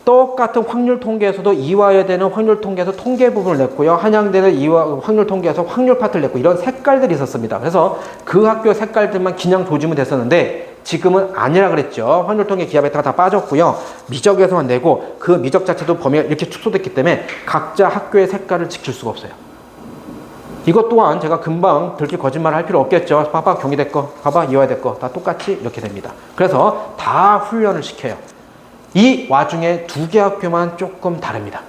똑같은 확률 통계에서도 이화여대는 확률 통계에서 통계 부분을 냈고요. 한양대는 확률 통계에서 확률 파트를 냈고 이런 색깔들이 있었습니다. 그래서 그 학교 색깔들만 그냥 조지면 됐었는데 지금은 아니라 그랬죠. 확률 통계 기하베타가 다 빠졌고요. 미적에서만 내고 그 미적 자체도 범위가 이렇게 축소됐기 때문에 각자 학교의 색깔을 지킬 수가 없어요. 이것 또한 제가 금방 들킬 거짓말을 할 필요 없겠죠. 봐봐 경희대 거, 봐봐 이화여대 거 다 똑같이 이렇게 됩니다. 그래서 다 훈련을 시켜요. 이 와중에 두 개 학교만 조금 다릅니다.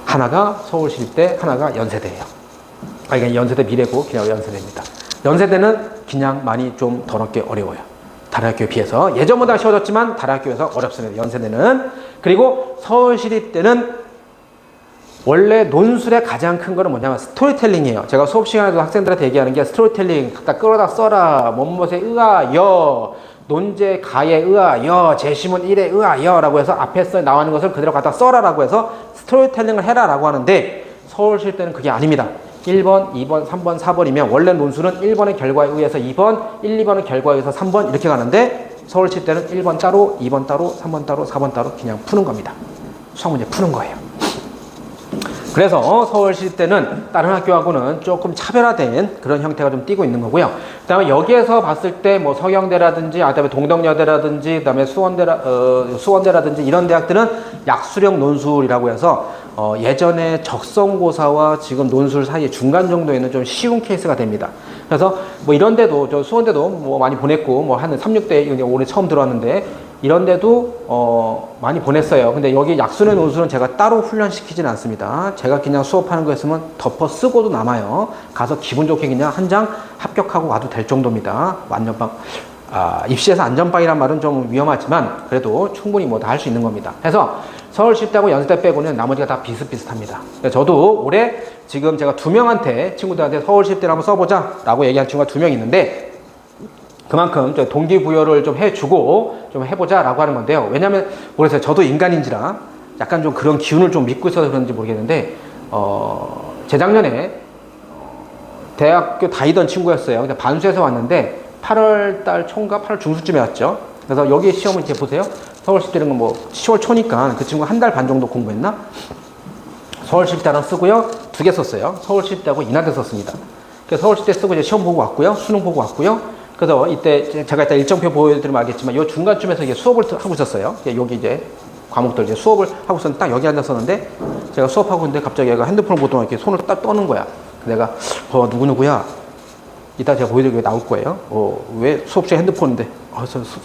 하나가 서울시립대, 하나가 연세대예요. 그러니까 연세대 미래고 그냥 연세대입니다. 연세대는 그냥 많이 좀 더럽게 어려워요. 다른 학교에 비해서. 예전보다 쉬워졌지만 다른 학교에서 어렵습니다. 연세대는. 그리고 서울시립대는 원래 논술의 가장 큰 거는 뭐냐면 스토리텔링이에요. 제가 수업 시간에도 학생들한테 얘기하는 게 스토리텔링 갖다 끌어다 써라. 못못에 의아여. 논제 가에 의하여, 제시문 1에 의하여 라고 해서 앞에 나오는 것을 그대로 갖다 써라라고 해서 스토리텔링을 해라라고 하는데 서울시립대는 그게 아닙니다. 1번, 2번, 3번, 4번이면 원래 논술은 1번의 결과에 의해서 2번, 1, 2번의 결과에 의해서 3번 이렇게 가는데 서울시립대는 1번 따로, 2번 따로, 3번 따로, 4번 따로 그냥 푸는 겁니다. 수학 문제 푸는 거예요. 그래서 서울시립대는 다른 학교하고는 조금 차별화된 그런 형태가 좀 띄고 있는 거고요. 그 다음에 여기에서 봤을 때 뭐 서경대라든지, 그다음에 동덕여대라든지, 그 다음에 수원대라든지 이런 대학들은 약수령 논술이라고 해서 예전에 적성고사와 지금 논술 사이에 중간 정도에 있는 좀 쉬운 케이스가 됩니다. 그래서 뭐 이런 데도, 저 수원대도 뭐 많이 보냈고, 뭐 한 36대 올해 처음 들어왔는데, 이런 데도 많이 보냈어요. 근데 여기 약수령 논술은 제가 따로 훈련시키지는 않습니다. 제가 그냥 수업하는 거 했으면 덮어 쓰고도 남아요. 가서 기분 좋게 그냥 한 장 합격하고 와도 될 정도입니다. 안전빵. 입시에서 안전빵이란 말은 좀 위험하지만 그래도 충분히 뭐 다 할 수 있는 겁니다. 그래서 서울시립대하고 연세대 빼고는 나머지가 다 비슷비슷합니다. 저도 올해 지금 제가 2명한테 친구들한테 서울시립대를 한번 써보자 라고 얘기한 친구가 2명 있는데 그만큼 동기부여를 좀 해주고 좀 해보자 라고 하는 건데요. 왜냐면 모르겠어요. 저도 인간인지라 약간 좀 그런 기운을 좀 믿고 있어서 그런지 모르겠는데 재작년에 대학교 다니던 친구였어요. 근데 반수해서 왔는데 8월 초인가 8월 중순쯤에 왔죠. 그래서 여기 시험을 이제 보세요. 서울시 때는 뭐 10월 초니까 그 친구 한 달 반 정도 공부했나? 서울시 때랑 쓰고요. 2개 썼어요. 서울시 때하고 인하대 썼습니다. 그래서 서울시 때 쓰고 이제 시험 보고 왔고요. 수능 보고 왔고요. 그래서 이때 제가 이따 일정표 보여드리면 알겠지만 요 중간쯤에서 이제 수업을 하고 있었어요. 여기 이제 과목들 이제 수업을 하고 있었는데 딱 여기 앉았었는데 제가 수업하고 있는데 갑자기 얘가 핸드폰을 보더니 이렇게 손을 딱 떠는 거야. 내가 누구누구야. 이따 제가 보여드리게 나올 거예요. 왜 수업 중에 핸드폰인데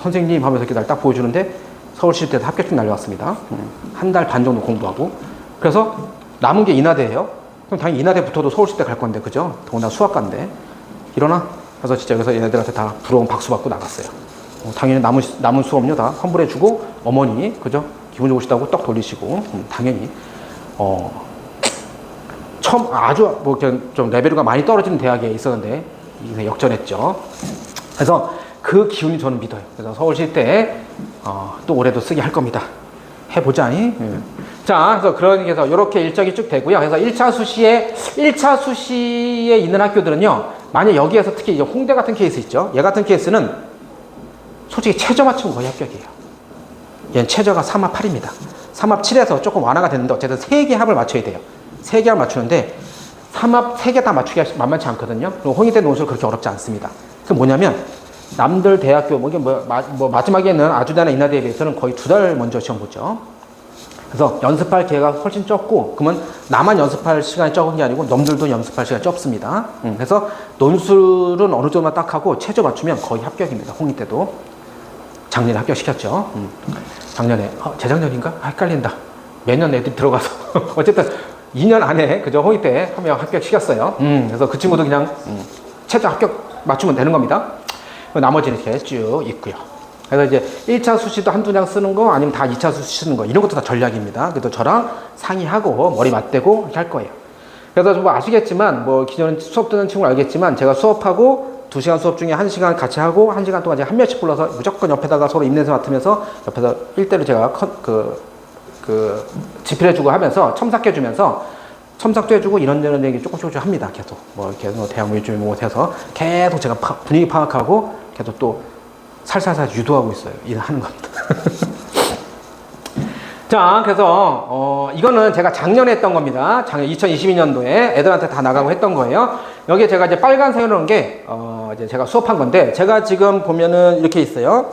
선생님 하면서 이렇게 날 딱 보여주는데 서울시 때도 합격증 날려왔습니다. 한 달 반 정도 공부하고. 그래서 남은 게 인하대예요. 그럼 당연히 인하대 붙어도 서울시 때 갈 건데, 그죠? 더구나 수학과인데. 일어나? 그래서 진짜 그래서 얘네들한테 다 부러운 박수 받고 나갔어요. 당연히 남은 수업료 다 환불해주고 어머니, 그죠? 기분 좋으시다고 떡 돌리시고 당연히 처음 아주 뭐 좀 레벨이 많이 떨어지는 대학에 있었는데 이게 역전했죠. 그래서 그 기운이 저는 믿어요. 그래서 서울시 때 또 올해도 쓰게 할 겁니다. 해보자니. 자, 그래서 그런 게서 이렇게 일정이 쭉 되고요. 그래서 1차 수시에 있는 학교들은요. 만약 여기에서 특히 이제 홍대 같은 케이스 있죠. 얘 같은 케이스는 솔직히 최저 맞추면 거의 합격이에요. 얘는 최저가 3합 8입니다. 3합 7에서 조금 완화가 되는데 어쨌든 3개 합을 맞춰야 돼요. 3개 합을 맞추는데 3합 3개 다 맞추기가 만만치 않거든요. 그리고 홍익대 논술 그렇게 어렵지 않습니다. 그 뭐냐면 남들 대학교 마지막에는 아주대나 인하대에 비해서는 거의 2달 먼저 시험 보죠. 그래서 연습할 기회가 훨씬 적고 그러면 나만 연습할 시간이 적은 게 아니고 넘들도 연습할 시간이 적습니다. 그래서 논술은 어느 정도만 딱 하고 최저 맞추면 거의 합격입니다. 홍익대도 작년에 합격시켰죠. 작년에 재작년인가? 헷갈린다. 매년 애들이 들어가서 어쨌든 2년 안에 그죠? 홍익대 한 명 합격시켰어요. 그래서 그 친구도 그냥 최저 합격 맞추면 되는 겁니다. 나머지는 이렇게 쭉 있고요. 그래서 이제 1차 수시도 한두 장 쓰는 거 아니면 다 2차 수시 쓰는 거 이런 것도 다 전략입니다. 그래서 저랑 상의하고 머리 맞대고 이렇게 할 거예요. 그래서 뭐 아시겠지만 뭐 기존에 수업 듣는 친구는 알겠지만 제가 수업하고 2시간 수업 중에 1시간 같이 하고 1시간 동안 제가 한 명씩 불러서 무조건 옆에다가 서로 입냄새 맡으면서 옆에서 1대로 제가 집필해주고 하면서 첨삭해주면서 첨삭도 해주고 이런저런 얘기 조금씩 합니다. 계속 뭐 이렇게 대학 요즘에 뭐 해서 계속 제가 분위기 파악하고 계속 또 살살살 유도하고 있어요. 일하는 겁니다. 자, 그래서 이거는 제가 작년에 했던 겁니다. 작년 2022년도에 애들한테 다 나가고 했던 거예요. 여기에 제가 이제 빨간색으로 넣은 게 이제 제가 수업한 건데 제가 지금 보면은 이렇게 있어요.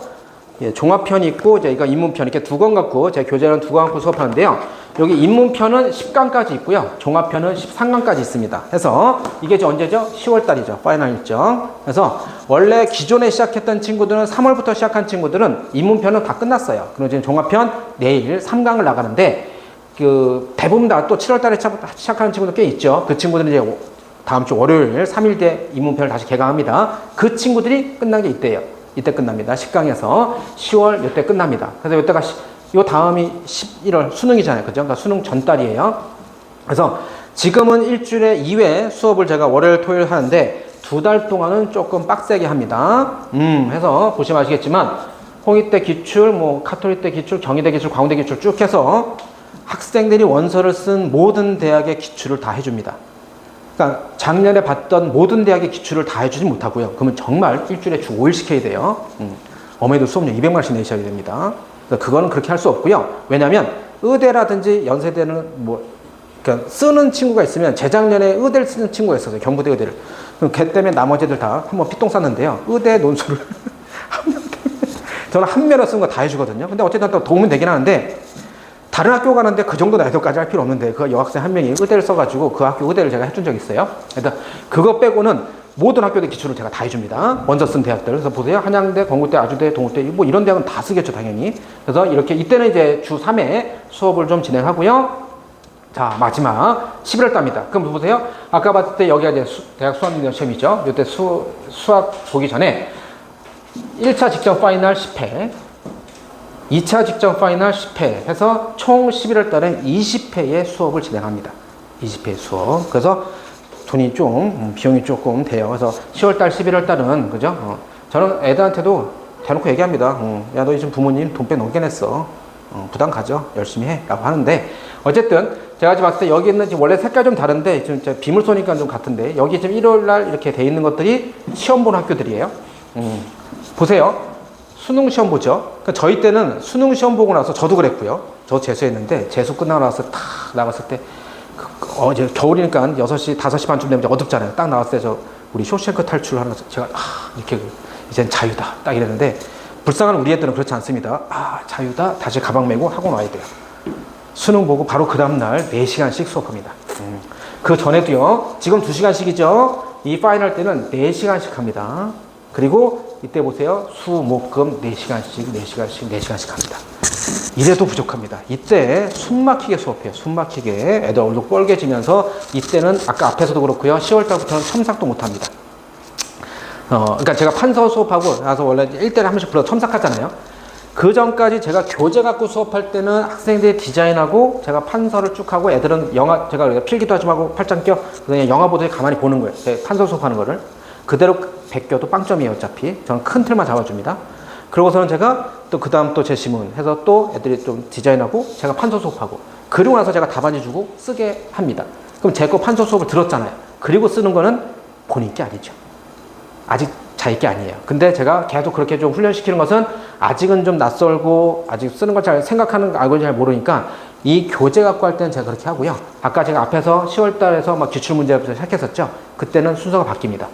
예, 종합편이 있고 이제 이거 입문편 이렇게 두 권 갖고 제가 교재는 두 권 갖고 수업하는데요. 여기 입문편은 10강까지 있고요. 종합편은 13강까지 있습니다. 해서 이게 이제 언제죠? 10월 달이죠. 파이널 일정. 그래서 원래 기존에 시작했던 친구들은 3월부터 시작한 친구들은 입문편은 다 끝났어요. 그리고 지금 종합편 내일 3강을 나가는데 그 대부분 다 또 7월 달에 시작하는 친구들 꽤 있죠. 그 친구들은 이제 다음 주 월요일 3일 뒤에 입문편을 다시 개강합니다. 그 친구들이 끝난 게 이때예요. 이때 끝납니다. 10강에서 10월 이때 끝납니다. 그래서 이때가 요 다음이 11월 수능이잖아요. 그죠? 그러니까 수능 전달이에요. 그래서 지금은 일주일에 2회 수업을 제가 월요일 토요일 하는데 2달 동안은 조금 빡세게 합니다. 해서 보시면 아시겠지만 홍익대 기출, 뭐 카톨릭대 기출, 경희대 기출, 광운대 기출 쭉 해서 학생들이 원서를 쓴 모든 대학의 기출을 다 해줍니다. 그러니까 작년에 봤던 모든 대학의 기출을 다 해주지 못하고요. 그러면 정말 일주일에 주 5일 시켜야 돼요. 어머니도 수업료 200만 원씩 내셔야 됩니다. 그거는 그렇게 할 수 없고요. 왜냐하면 의대라든지 연세대는 뭐 그러니까 쓰는 친구가 있으면 재작년에 의대를 쓰는 친구가 있었어요. 경부대 의대를. 그럼 걔 때문에 나머지 애들 다 한번 피똥 쌌는데요. 의대 논술을 한 명 때문에 저는 한 면을 쓴 거 다 해주거든요. 근데 어쨌든 또 도움은 되긴 하는데 다른 학교 가는데 그 정도 나이도까지 할 필요 없는데 그 여학생 한 명이 의대를 써가지고 그 학교 의대를 제가 해준 적이 있어요. 그래서 그거 빼고는 모든 학교들 기출을 제가 다 해줍니다. 먼저 쓴 대학들. 그래서 보세요. 한양대, 건국대, 아주대, 동국대 뭐 이런 대학은 다 쓰겠죠, 당연히. 그래서 이렇게 이때는 이제 주 3회 수업을 좀 진행하고요. 자, 마지막 11월 달입니다. 그럼 보세요. 아까 봤을 때 여기가 이제 대학 수학능력 시험이죠. 이때 수학 보기 전에 1차 직전 파이널 10회, 2차 직전 파이널 10회 해서 총 11월 달에 20회의 수업을 진행합니다. 20회 수업. 그래서 돈이 좀, 비용이 조금 돼요. 그래서 10월달, 11월달은, 그죠? 저는 애들한테도 대놓고 얘기합니다. 야, 너 지금 부모님 돈 빼놓게 냈어. 부담 가져. 열심히 해. 라고 하는데, 어쨌든, 제가 지금 봤을 때 여기 있는 지금 원래 색깔 좀 다른데 지금 제가 빔을 쏘니까 좀 같은데 여기 지금 1월 날 이렇게 돼 있는 것들이 시험 보는 학교들이에요. 보세요. 수능 시험 보죠. 그러니까 저희 때는 수능 시험 보고 나서 저도 그랬고요. 저 재수했는데 재수 끝나고 나서 탁 나갔을 때 이제 겨울이니까 6시, 5시 반쯤 되면 이제 어둡잖아요. 딱 나왔을 때 저 우리 쇼생크 탈출하는 제가 이렇게 이젠 자유다 딱 이랬는데 불쌍한 우리 애들은 그렇지 않습니다. 자유다. 다시 가방 메고 학원 와야 돼요. 수능 보고 바로 그 다음날 4시간씩 수업합니다. 그 전에도요. 지금 2시간씩이죠. 이 파이널 때는 4시간씩 합니다. 그리고 이때 보세요. 수, 목, 금 4시간씩, 4시간씩, 4시간씩 합니다. 이래도 부족합니다. 이때 숨 막히게 수업해요. 숨 막히게. 애들 얼굴 뻘개지면서 이때는 아까 앞에서도 그렇고요. 10월달부터는 첨삭도 못합니다. 그러니까 제가 판서 수업하고 나서 원래 1대를 한 번씩 불러 첨삭하잖아요. 그 전까지 제가 교재 갖고 수업할 때는 학생들이 디자인하고 제가 판서를 쭉 하고 애들은 영화, 제가 필기도 하지 말고 팔짱 껴. 그냥 영화 보더니 가만히 보는 거예요. 판서 수업하는 거를. 그대로 베껴도 빵점이에요, 어차피. 저는 큰 틀만 잡아줍니다. 그러고서는 제가 또 그 다음 또 제시문 해서 또 애들이 좀 디자인하고 제가 판서 수업하고 그리고 나서 제가 답안지 주고 쓰게 합니다. 그럼 제 거 판서 수업을 들었잖아요. 그리고 쓰는 거는 본인 게 아니죠. 아직 자기 게 아니에요. 근데 제가 계속 그렇게 좀 훈련시키는 것은 아직은 좀 낯설고 아직 쓰는 걸 잘 생각하는 알고 잘 모르니까 이 교재 갖고 할 때는 제가 그렇게 하고요. 아까 제가 앞에서 10월 달에서 막 기출문제부터 시작했었죠. 그때는 순서가 바뀝니다.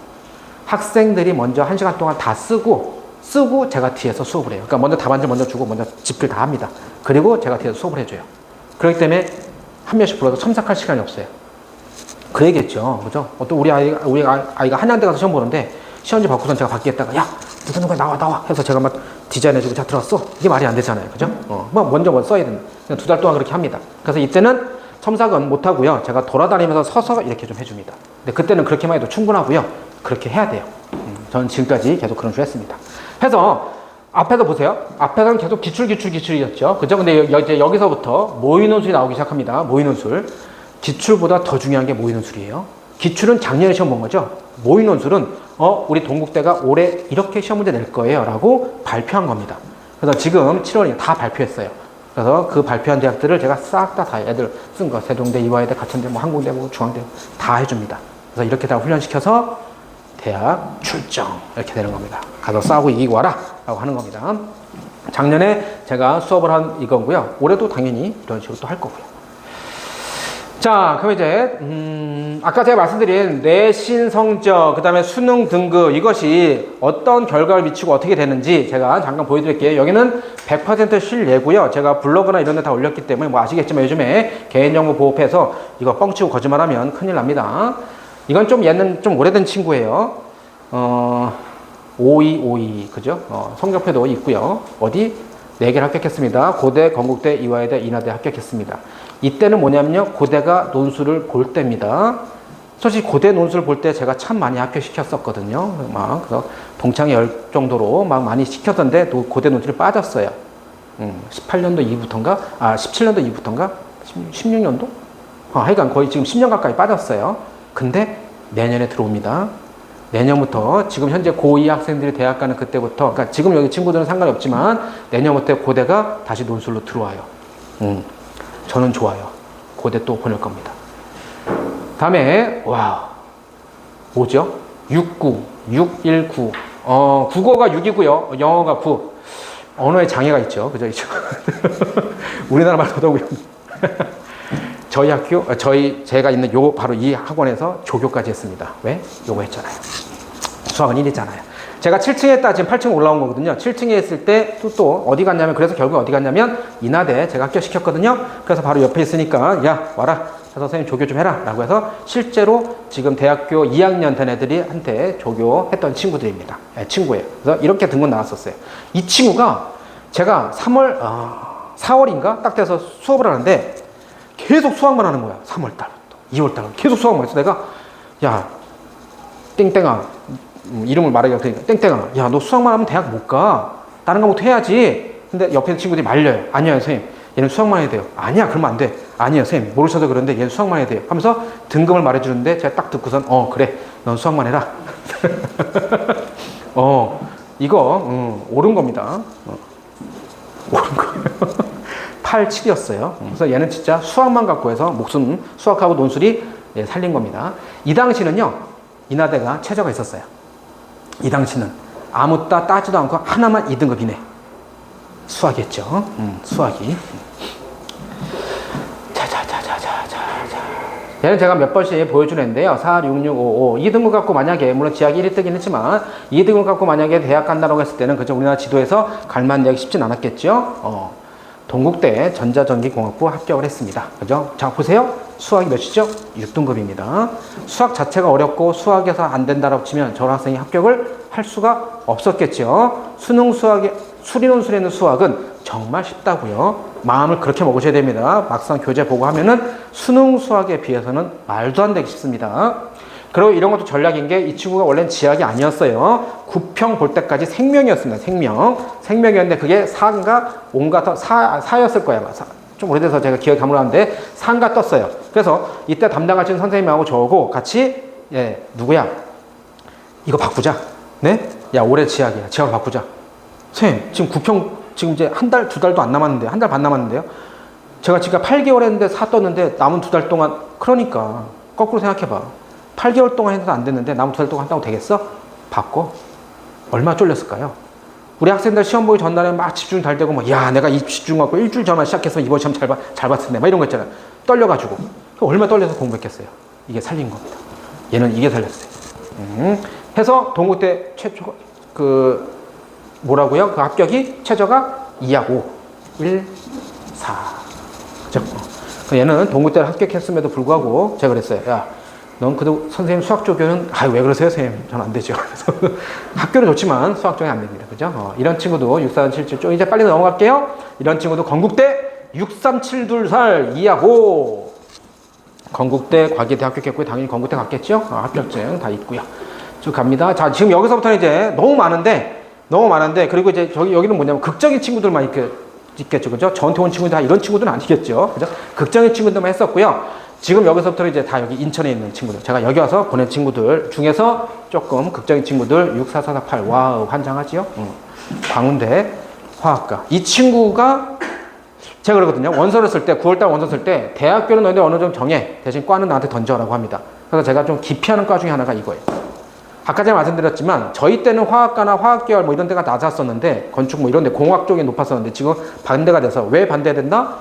학생들이 먼저 1시간 동안 다 쓰고 제가 뒤에서 수업을 해요. 그러니까 먼저 답안지 먼저 주고 먼저 집필 다 합니다. 그리고 제가 뒤에서 수업을 해줘요. 그렇기 때문에 한 명씩 불러도 첨삭할 시간이 없어요. 그 얘기했죠. 그죠? 또 우리 아이가 한양대 가서 시험 보는데 시험지 받고선 제가 받기했다가 야 누가 나와 해서 제가 막 디자인해주고 자 들어왔어. 이게 말이 안 되잖아요. 그죠? 먼저 써야 됩니다. 그냥 2달 동안 그렇게 합니다. 그래서 이때는 첨삭은 못하고요. 제가 돌아다니면서 서서 이렇게 좀 해줍니다. 근데 그때는 그렇게만 해도 충분하고요. 그렇게 해야 돼요. 저는 지금까지 계속 그런 식으로 했습니다. 해서 앞에서 보세요. 앞에서는 계속 기출이었죠. 그죠? 근데 이제 여기서부터 모의논술이 나오기 시작합니다. 모의논술. 기출보다 더 중요한 게 모의논술이에요. 기출은 작년에 시험 본 거죠. 모의논술은 우리 동국대가 올해 이렇게 시험 문제 낼 거예요 라고 발표한 겁니다. 그래서 지금 7월에 다 발표했어요. 그래서 그 발표한 대학들을 제가 싹 다 애들 쓴 거 세종대, 이화여대, 가천대, 뭐 항공대, 뭐 중앙대 다 해줍니다. 그래서 이렇게 다 훈련시켜서 대학 출정 이렇게 되는 겁니다. 가서 싸우고 이기고 와라 라고 하는 겁니다. 작년에 제가 수업을 한 이거고요. 올해도 당연히 이런 식으로 또 할 거고요. 자, 그럼 이제 아까 제가 말씀드린 내신 성적, 그 다음에 수능 등급 이것이 어떤 결과를 미치고 어떻게 되는지 제가 잠깐 보여드릴게요. 여기는 100% 실예고요. 제가 블로그나 이런 데 다 올렸기 때문에 뭐 아시겠지만 요즘에 개인정보 보호법에서 이거 뻥치고 거짓말하면 큰일 납니다. 이건 얘는 좀 오래된 친구예요. 5252 그죠? 성적표도 있고요. 어디? 4개를 합격했습니다. 고대, 건국대, 이화여대, 인하대 합격했습니다. 이때는 뭐냐면요. 고대가 논술을 볼 때입니다. 솔직히 고대 논술 볼 때 제가 참 많이 합격시켰었거든요. 그래서 동창회 열 정도로 막 많이 시켰던데 고대 논술이 빠졌어요. 18년도 이후부터인가? 17년도 이후부터인가? 16년도? 하여간 거의 지금 10년 가까이 빠졌어요. 근데 내년에 들어옵니다. 내년부터 지금 현재 고2 학생들이 대학 가는 그때부터, 그러니까 지금 여기 친구들은 상관이 없지만 내년부터 고대가 다시 논술로 들어와요. 저는 좋아요. 고대 또 보낼 겁니다. 다음에 뭐죠? 69, 619. 국어가 6이고요. 영어가 9. 언어에 장애가 있죠. 그죠? 우리나라 말 더더욱 저희 학교, 제가 있는 바로 이 학원에서 조교까지 했습니다. 왜? 요거 했잖아요. 수학은 1이잖아요. 제가 7층에 했다 지금 8층 올라온 거거든요. 7층에 했을 때 또 어디 갔냐면, 그래서 결국 어디 갔냐면 인하대 제가 합격시켰거든요. 그래서 바로 옆에 있으니까 야 와라. 선생님 조교 좀 해라 라고 해서 실제로 지금 대학교 2학년 된 애들이 한테 조교했던 친구들입니다. 친구예요. 그래서 이렇게 등급 나왔었어요. 이 친구가 제가 4월인가 딱 돼서 수업을 하는데 계속 수학만 하는 거야. 3월달부터 2월달부터 계속 수학만 해서 내가 야 땡땡아, 이름을 말하기가 그러니까 땡땡아, 야 너 수학만 하면 대학 못 가. 다른 과목도 해야지. 근데 옆에 있는 친구들이 말려요. 아니요 선생님, 얘는 수학만 해야 돼요. 아니야 그러면 안 돼. 아니요 선생님, 모르셔서 그런데 얘는 수학만 해야 돼요 하면서 등급을 말해주는데 제가 딱 듣고선 그래 넌 수학만 해라. 이거 옳은 겁니다. 옳은 거예요. 8, 7이었어요. 그래서 얘는 진짜 수학만 갖고 해서 목숨, 수학하고 논술이 예, 살린 겁니다. 이 당시는요, 인하대가 최저가 있었어요. 이 당시는 아무 따지도 않고 하나만 2등급이네. 수학이었죠. 수학이. 얘는 제가 몇 번씩 보여준 애인데요. 4, 6, 6, 5, 5. 2등급 갖고 만약에, 물론 지학이 1위 뜨긴 했지만, 2등급 갖고 만약에 대학 간다고 했을 때는, 그죠? 우리나라 지도에서 갈만 내기 쉽진 않았겠죠? 동국대 전자전기공학부 합격을 했습니다. 그죠? 자, 보세요. 수학이 몇이죠? 6등급입니다. 수학 자체가 어렵고 수학에서 안 된다라고 치면 저 학생이 합격을 할 수가 없었겠죠. 수능 수학에, 수리논술에 있는 수학은 정말 쉽다고요. 마음을 그렇게 먹으셔야 됩니다. 막상 교재 보고 하면은 수능 수학에 비해서는 말도 안 되게 쉽습니다. 그리고 이런 것도 전략인 게 이 친구가 원래는 지학이 아니었어요. 9평 볼 때까지 생명이었습니다. 생명이었는데 그게 4인가 5인가 4였을 거예요. 좀 오래돼서 제가 기억이 가물가는데 4인가 떴어요. 그래서 이때 담당하시는 선생님하고 저하고 같이 예, 누구야? 이거 바꾸자. 네? 야, 올해 지학이야. 지학을 바꾸자. 선생님, 지금 9평 지금 이제 한 달, 2달도 안 남았는데, 한 달 반 남았는데요. 제가 지금 8개월 했는데 4 떴는데 남은 2달 동안, 그러니까 거꾸로 생각해봐. 8개월 동안 해도 안 됐는데 남은 2달 동안 한다고 되겠어? 바꿔. 얼마나 쫄렸을까요? 우리 학생들 시험 보기 전날에 막 집중 잘 되고, 막, 야, 내가 이 집중 갖고 일주일 전만 시작해서 이번 시험 잘 봤을 텐데, 막 이런 거 있잖아요. 떨려가지고. 얼마나 떨려서 공부했겠어요? 이게 살린 겁니다. 얘는 이게 살렸어요. 해서 동국대 최초, 뭐라고요? 그 합격이 최저가 2하고 1, 4. 그죠? 얘는 동국대를 합격했음에도 불구하고 제가 그랬어요. 야, 넌 그래도 선생님 수학 조교는, 왜 그러세요, 선생님? 저는 안 되죠. 그래서 학교는 좋지만 수학 조교는 안 됩니다. 그죠? 이런 친구도 6377 쪽, 이제 빨리 넘어갈게요. 이런 친구도 건국대 63724 2하고 건국대 과기대 합격했고요. 당연히 건국대 갔겠죠? 합격증 다 있고요. 쭉 갑니다. 자, 지금 여기서부터는 이제 너무 많은데, 그리고 이제 여기는 뭐냐면 극적인 친구들만 있겠죠. 그죠? 저한테 온 친구들 다 이런 친구들은 아니겠죠. 그죠? 극적인 친구들만 했었고요. 지금 여기서부터 이제 다 여기 인천에 있는 친구들. 제가 여기 와서 보낸 친구들 중에서 조금 극적인 친구들 64448. 와우, 환장하지요? 광운대 화학과. 이 친구가 제가 그러거든요. 원서를 쓸 때, 9월달 원서 쓸 때, 대학교는 너희들 어느 정도 정해. 대신 과는 나한테 던져라고 합니다. 그래서 제가 좀 기피하는 과 중에 하나가 이거예요. 아까 제가 말씀드렸지만 저희 때는 화학과나 화학계열 뭐 이런 데가 낮았었는데 건축 뭐 이런 데 공학 쪽이 높았었는데 지금 반대가 돼서 왜 반대된다?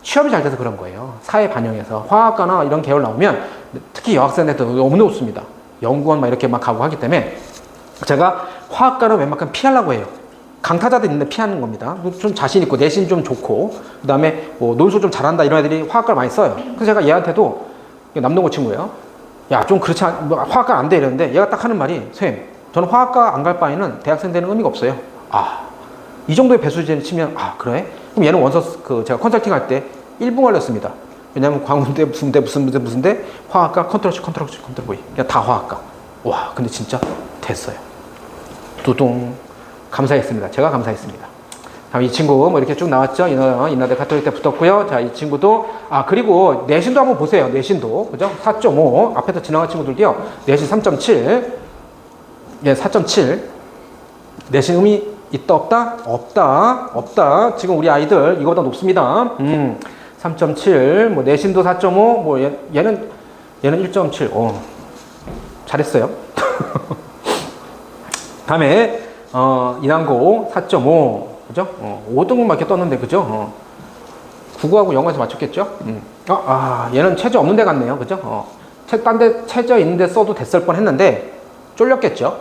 취업이 잘 돼서 그런 거예요. 사회 반영해서 화학과나 이런 계열 나오면 특히 여학생들도 너무 높습니다. 연구원 막 이렇게 막 가고 하기 때문에 제가 화학과는 웬만큼 피하려고 해요. 강타자들 있는데 피하는 겁니다. 좀 자신 있고 내신 좀 좋고 그 다음에 뭐 논술 좀 잘한다 이런 애들이 화학과를 많이 써요. 그래서 제가 얘한테도 남동고 친구예요. 야, 좀 그렇지 않, 화학과 안 돼 이랬는데 얘가 딱 하는 말이, 선생님, 저는 화학과 안 갈 바에는 대학생 되는 의미가 없어요. 이 정도의 배수진을 치면, 그래? 그럼 얘는 원서, 제가 컨설팅 할 때 1분 걸렸습니다. 왜냐면 광운대, 무슨 대, 화학과, 컨트롤 V. 그냥 다 화학과. 와, 근데 진짜 됐어요. 두둥. 감사했습니다. 제가 감사했습니다. 다음 이 친구 뭐 이렇게 쭉 나왔죠. 인하대 가톨릭 때 붙었고요. 자, 이 친구도 그리고 내신도 한번 보세요. 내신도 그죠? 4.5 앞에서 지나간 친구들도요. 내신 3.7 예, 4.7 내신 의미 있다 없다? 없다. 지금 우리 아이들 이거보다 높습니다. 3.7 뭐 내신도 4.5 뭐 얘는 1.7 잘했어요. 다음에 인항고 4.5 그죠? 5등급만 이렇게 떴는데, 그죠? 국어하고 영어에서 맞췄겠죠? 얘는 최저 없는 데 갔네요. 그죠? 딴 데 최저 있는 데 써도 됐을 뻔 했는데, 쫄렸겠죠?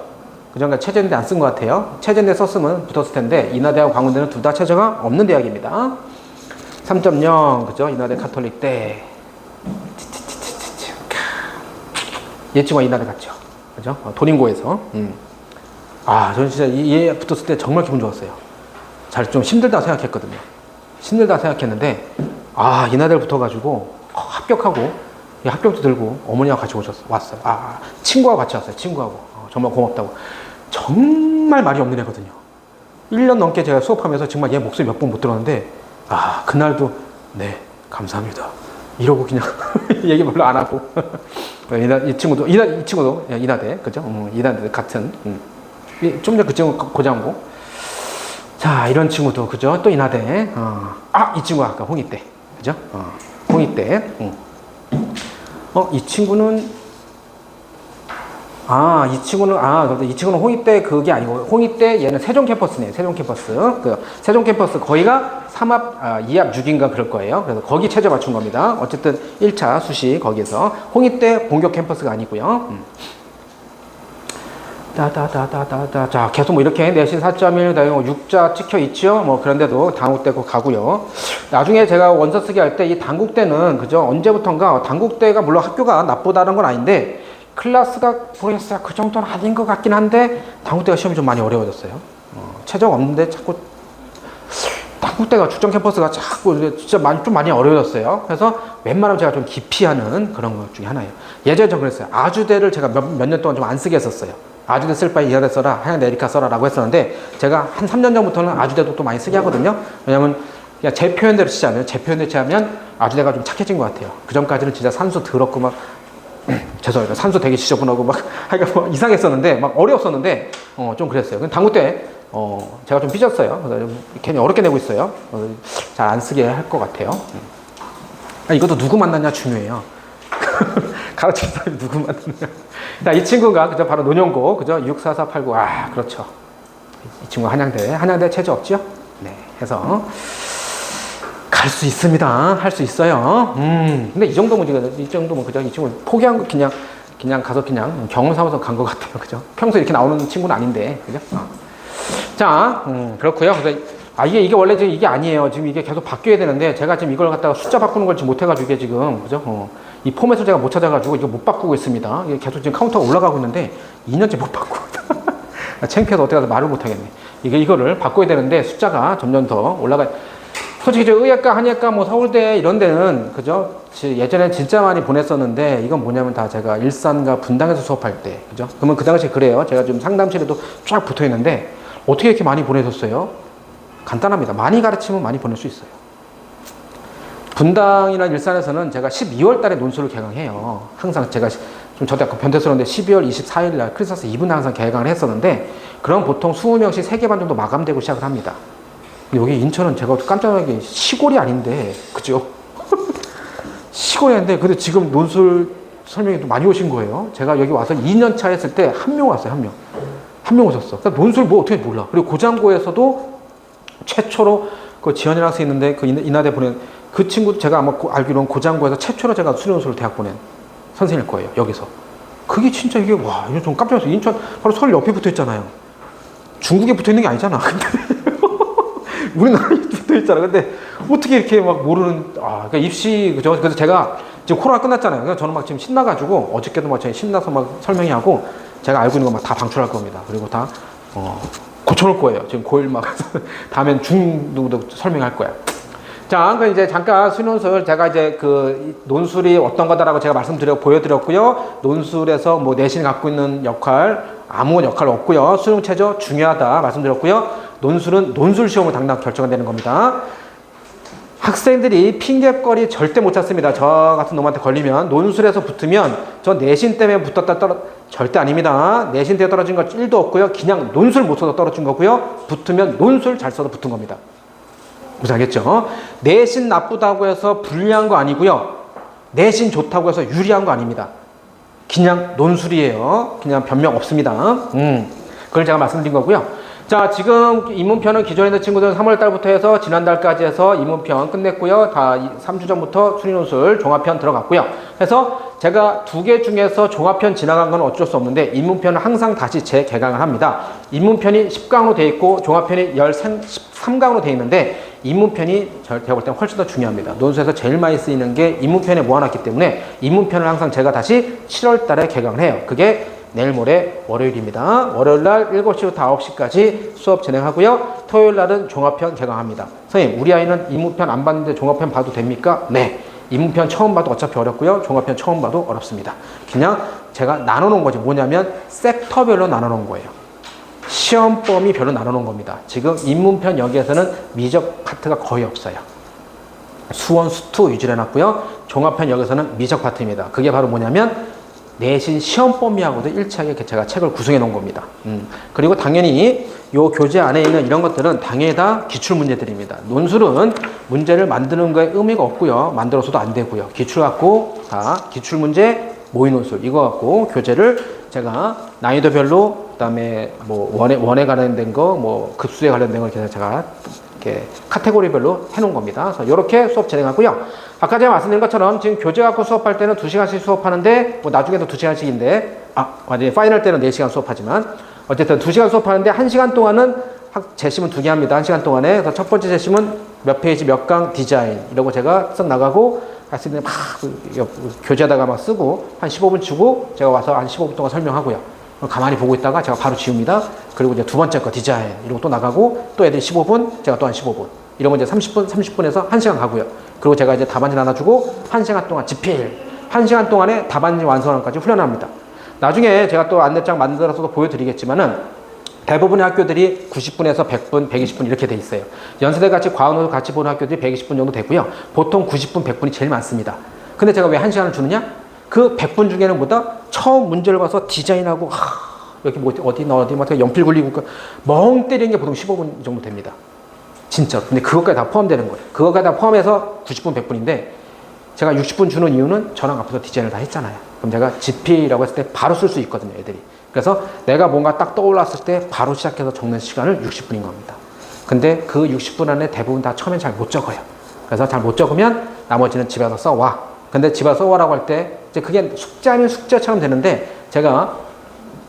그죠? 그러니까 최저 있는 데 안 쓴 것 같아요. 최저 있는 데 썼으면 붙었을 텐데, 인하대하고 광운대는 둘 다 최저가 없는 대학입니다. 3.0, 그죠? 인하대 가톨릭 대. 얘 친구가 인하대 갔죠. 그죠? 도림고에서. 저는 진짜 얘 붙었을 때 정말 기분 좋았어요. 좀 힘들다 생각했거든요. 힘들다 생각했는데, 인하대를 붙어가지고, 합격하고, 합격도 들고, 어머니하고 같이 왔어요. 친구하고 같이 왔어요. 친구하고. 정말 고맙다고. 정말 말이 없는 애거든요. 1년 넘게 제가 수업하면서 정말 얘 목소리 몇 번 못 들었는데, 그날도, 네, 감사합니다. 이러고 그냥 얘기 별로 안 하고. 이 친구도, 인하대, 그죠? 인하대 같은. 좀 전에 그 친구 고장고. 자, 이런 친구도, 그죠? 또 인하대. 이 친구가 아까 홍익대. 그죠? 홍익대. 이 친구는, 이 친구는 홍익대 그게 아니고, 홍익대 얘는 세종 캠퍼스네요. 세종 캠퍼스. 세종 캠퍼스 거기가 3합, 2합 6인가 그럴 거예요. 그래서 거기 최저 맞춘 겁니다. 어쨌든 1차 수시 거기에서. 홍익대 본격 캠퍼스가 아니고요. 자, 계속 뭐 이렇게 내신 4.1, 다음에 6자 찍혀 있죠. 뭐 그런데도 당국대고 가고요. 나중에 제가 원서 쓰기 할 때 이 당국대는, 그죠? 언제부턴가 당국대가 물론 학교가 나쁘다는 건 아닌데, 클래스가 모르겠어요. 그 정도는 아닌 것 같긴 한데, 당국대가 시험이 좀 많이 어려워졌어요. 최저가 없는데 자꾸, 당국대가 출전 캠퍼스가 자꾸 진짜 좀 많이 어려워졌어요. 그래서 웬만하면 제가 좀 기피하는 그런 것 중에 하나예요. 예전에 좀 그랬어요. 아주대를 제가 몇 년 동안 좀 안 쓰게 했었어요. 아주대 쓸 바에 이하대 써라, 한양대 에리카 써라 라고 했었는데, 제가 한 3년 전부터는 아주대도 또 많이 쓰게 하거든요. 왜냐면 그냥 제 표현대로 치자면 아주대가 좀 착해진 것 같아요. 그 전까지는 진짜 산수 더럽고 막 죄송합니다. 산수 되게 지저분하고 막 하여간 뭐 이상했었는데, 막 어려웠었는데 좀 그랬어요. 근데 당구때 제가 좀 삐졌어요. 그래서 좀 괜히 어렵게 내고 있어요. 잘 안 쓰게 할 것 같아요. 이것도 누구 만났냐 중요해요. 가르치는 사람이 누구 만났냐. 자, 이 친구가 그죠? 바로 논영고, 그죠? 64489. 그렇죠. 이 친구 한양대 체제 없죠? 네. 해서 갈 수 있습니다. 할 수 있어요. 근데 이 정도면 그죠? 이 친구 포기한 거 그냥 가서 그냥 경험 삼아서 간 것 같아요. 그죠? 평소에 이렇게 나오는 친구는 아닌데. 그죠? 자, 그렇고요. 그래서 이게 원래 지금 이게 아니에요. 지금 이게 계속 바뀌어야 되는데, 제가 지금 이걸 갖다가 숫자 바꾸는 걸 지금 못해가지고 이게 지금, 그죠? 이 포맷을 제가 못 찾아가지고 이거 못 바꾸고 있습니다. 이게 계속 지금 카운터가 올라가고 있는데 2년째 못 바꾸고. 창피해서 어떻게 해서 말을 못 하겠네. 이거를 바꿔야 되는데 숫자가 점점 더 올라가. 솔직히 저 의예과, 한예과, 뭐 서울대 이런 데는, 그죠? 예전에 진짜 많이 보냈었는데, 이건 뭐냐면 다 제가 일산과 분당에서 수업할 때, 그죠? 그러면 그 당시에 그래요. 제가 지금 상담실에도 쫙 붙어 있는데, 어떻게 이렇게 많이 보내셨어요? 간단합니다. 많이 가르치면 많이 보낼 수 있어요. 분당이나 일산에서는 제가 12월 달에 논술을 개강해요. 항상 제가 좀 저도 약간 변태스러운데 12월 24일 날 크리스마스 이브날 항상 개강을 했었는데, 그럼 보통 20명씩 3개 반 정도 마감되고 시작을 합니다. 여기 인천은 제가 깜짝 놀라게 시골이 아닌데, 그죠? 시골이 아닌데, 근데 지금 논술 설명이 많이 오신 거예요. 제가 여기 와서 2년 차 했을 때 한 명 왔어요, 한 명. 한 명 오셨어. 그러니까 논술 뭐 어떻게 몰라. 그리고 고장고에서도 최초로 그 지원이라고 써 있는데, 그 인하대 보낸 그 친구도 제가 아마 알기로는 고장고에서 최초로 제가 수련논술을 대학 보낸 선생일 거예요, 여기서. 그게 진짜 이게, 와, 이거 좀 깜짝 놀랐어요. 인천 바로 서울 옆에 붙어 있잖아요. 중국에 붙어 있는 게 아니잖아. 우리나라에 붙어 있잖아. 근데 어떻게 이렇게 막 모르는, 그러니까 입시, 그죠? 그래서 제가 지금 코로나 끝났잖아요. 그래서 저는 막 지금 신나가지고, 어저께도 막 신나서 막 설명이 하고, 제가 알고 있는 거 막 다 방출할 겁니다. 그리고 다, 고쳐놓을 거예요. 지금 고1 막, 다음엔 중도 설명할 거야. 자, 그 이제 잠깐 수능술 제가 이제 그 논술이 어떤 거다라고 제가 보여드렸고요. 논술에서 뭐 내신이 갖고 있는 역할, 아무 역할 없고요. 수능 최저 중요하다 말씀드렸고요. 논술은 논술 시험으로 당당 결정이 되는 겁니다. 학생들이 핑계거리 절대 못 찾습니다. 저 같은 놈한테 걸리면 논술에서 붙으면 저 내신 때문에 붙었다 절대 아닙니다. 내신 때문에 떨어진 거 1도 없고요. 그냥 논술 못 써서 떨어진 거고요. 붙으면 논술 잘 써서 붙은 겁니다. 무슨 알겠죠? 내신 나쁘다고 해서 불리한 거 아니고요. 내신 좋다고 해서 유리한 거 아닙니다. 그냥 논술이에요. 그냥 변명 없습니다. 그걸 제가 말씀드린 거고요. 자, 지금 입문편은 기존에 있는 친구들은 3월 달부터 해서 지난달까지 해서 입문편 끝냈고요. 다 3주 전부터 수리논술 종합편 들어갔고요. 그래서 제가 2개 중에서 종합편 지나간 건 어쩔 수 없는데, 입문편은 항상 다시 재개강을 합니다. 입문편이 10강으로 되어 있고 종합편이 13강으로 되어 있는데, 입문편이 제가 볼 때는 훨씬 더 중요합니다. 논술에서 제일 많이 쓰이는 게 입문편에 모아놨기 때문에 입문편을 항상 제가 다시 7월 달에 개강을 해요. 그게 내일 모레 월요일입니다. 월요일날 7시부터 9시까지 수업 진행하고요. 토요일날은 종합편 개강합니다. 선생님, 우리 아이는 입문편 안 봤는데 종합편 봐도 됩니까? 네. 입문편 처음 봐도 어차피 어렵고요. 종합편 처음 봐도 어렵습니다. 그냥 제가 나눠놓은 거지. 뭐냐면 섹터별로 나눠놓은 거예요. 시험 범위별로 나눠놓은 겁니다. 지금 입문편 여기에서는 미적 파트가 거의 없어요. 수원, 수투 위주로 해놨고요. 종합편 여기서는 미적 파트입니다. 그게 바로 뭐냐면 내신 시험범위하고도 일치하게 제가 책을 구성해 놓은 겁니다. 그리고 당연히 요 교재 안에 있는 이런 것들은 당연히 다 기출 문제들입니다. 논술은 문제를 만드는 거에 의미가 없고요. 만들어서도 안 되고요. 기출 갖고 다 기출 문제, 모의 논술 이거 갖고 교재를 제가 난이도별로 그다음에 뭐 원에 관련된 거, 뭐 급수에 관련된 걸 제가 이렇게 카테고리별로 해놓은 겁니다. 그래서 이렇게 수업 진행하고요. 아까 제가 말씀드린 것처럼 지금 교재 갖고 수업할 때는 2시간씩 수업하는데 뭐 나중에도 2시간씩인데 완전히 파이널 때는 4시간 수업하지만 어쨌든 2시간 수업하는데 1시간 동안은 재심은 2개 합니다. 1시간 동안에. 그래서 첫 번째 재심은 몇 페이지 몇 강 디자인 이러고 제가 쓱 나가고 할 수 있는 막 교재에다가 막 쓰고 한 15분 주고 제가 와서 한 15분 동안 설명하고요. 가만히 보고 있다가 제가 바로 지웁니다. 그리고 이제 두 번째 거 디자인 이러고 또 나가고 또 애들이 15분 제가 또 한 15분 이러면 이제 30분에서 1시간 가고요. 그리고 제가 이제 답안지 하나 주고 1시간 동안 집필 1시간 동안에 답안지 완성하는까지 훈련합니다. 나중에 제가 또 안내장 만들어서도 보여드리겠지만은 대부분의 학교들이 90분에서 100분, 120분 이렇게 돼 있어요. 연세대 같이 과학노을 같이 보는 학교들이 120분 정도 되고요. 보통 90분, 100분이 제일 많습니다. 근데 제가 왜 1시간을 주느냐? 그 100분 중에는 뭐다? 처음 문제를 봐서 디자인하고 여기 뭐 어디 막 연필 굴리고 멍 때리는 게 보통 15분 정도 됩니다. 진짜. 근데 그것까지 다 포함되는 거예요. 그것까지 다 포함해서 90분, 100분인데 제가 60분 주는 이유는 저랑 앞에서 디자인을 다 했잖아요. 그럼 제가 GP라고 했을 때 바로 쓸 수 있거든요, 애들이. 그래서 내가 뭔가 딱 떠올랐을 때 바로 시작해서 적는 시간을 60분인 겁니다. 근데 그 60분 안에 대부분 다 처음엔 잘 못 적어요. 그래서 잘 못 적으면 나머지는 집에 가서 써와. 근데 집에 가서 써와라고 할 때 이제 그게 숙제하면 숙제처럼 되는데 제가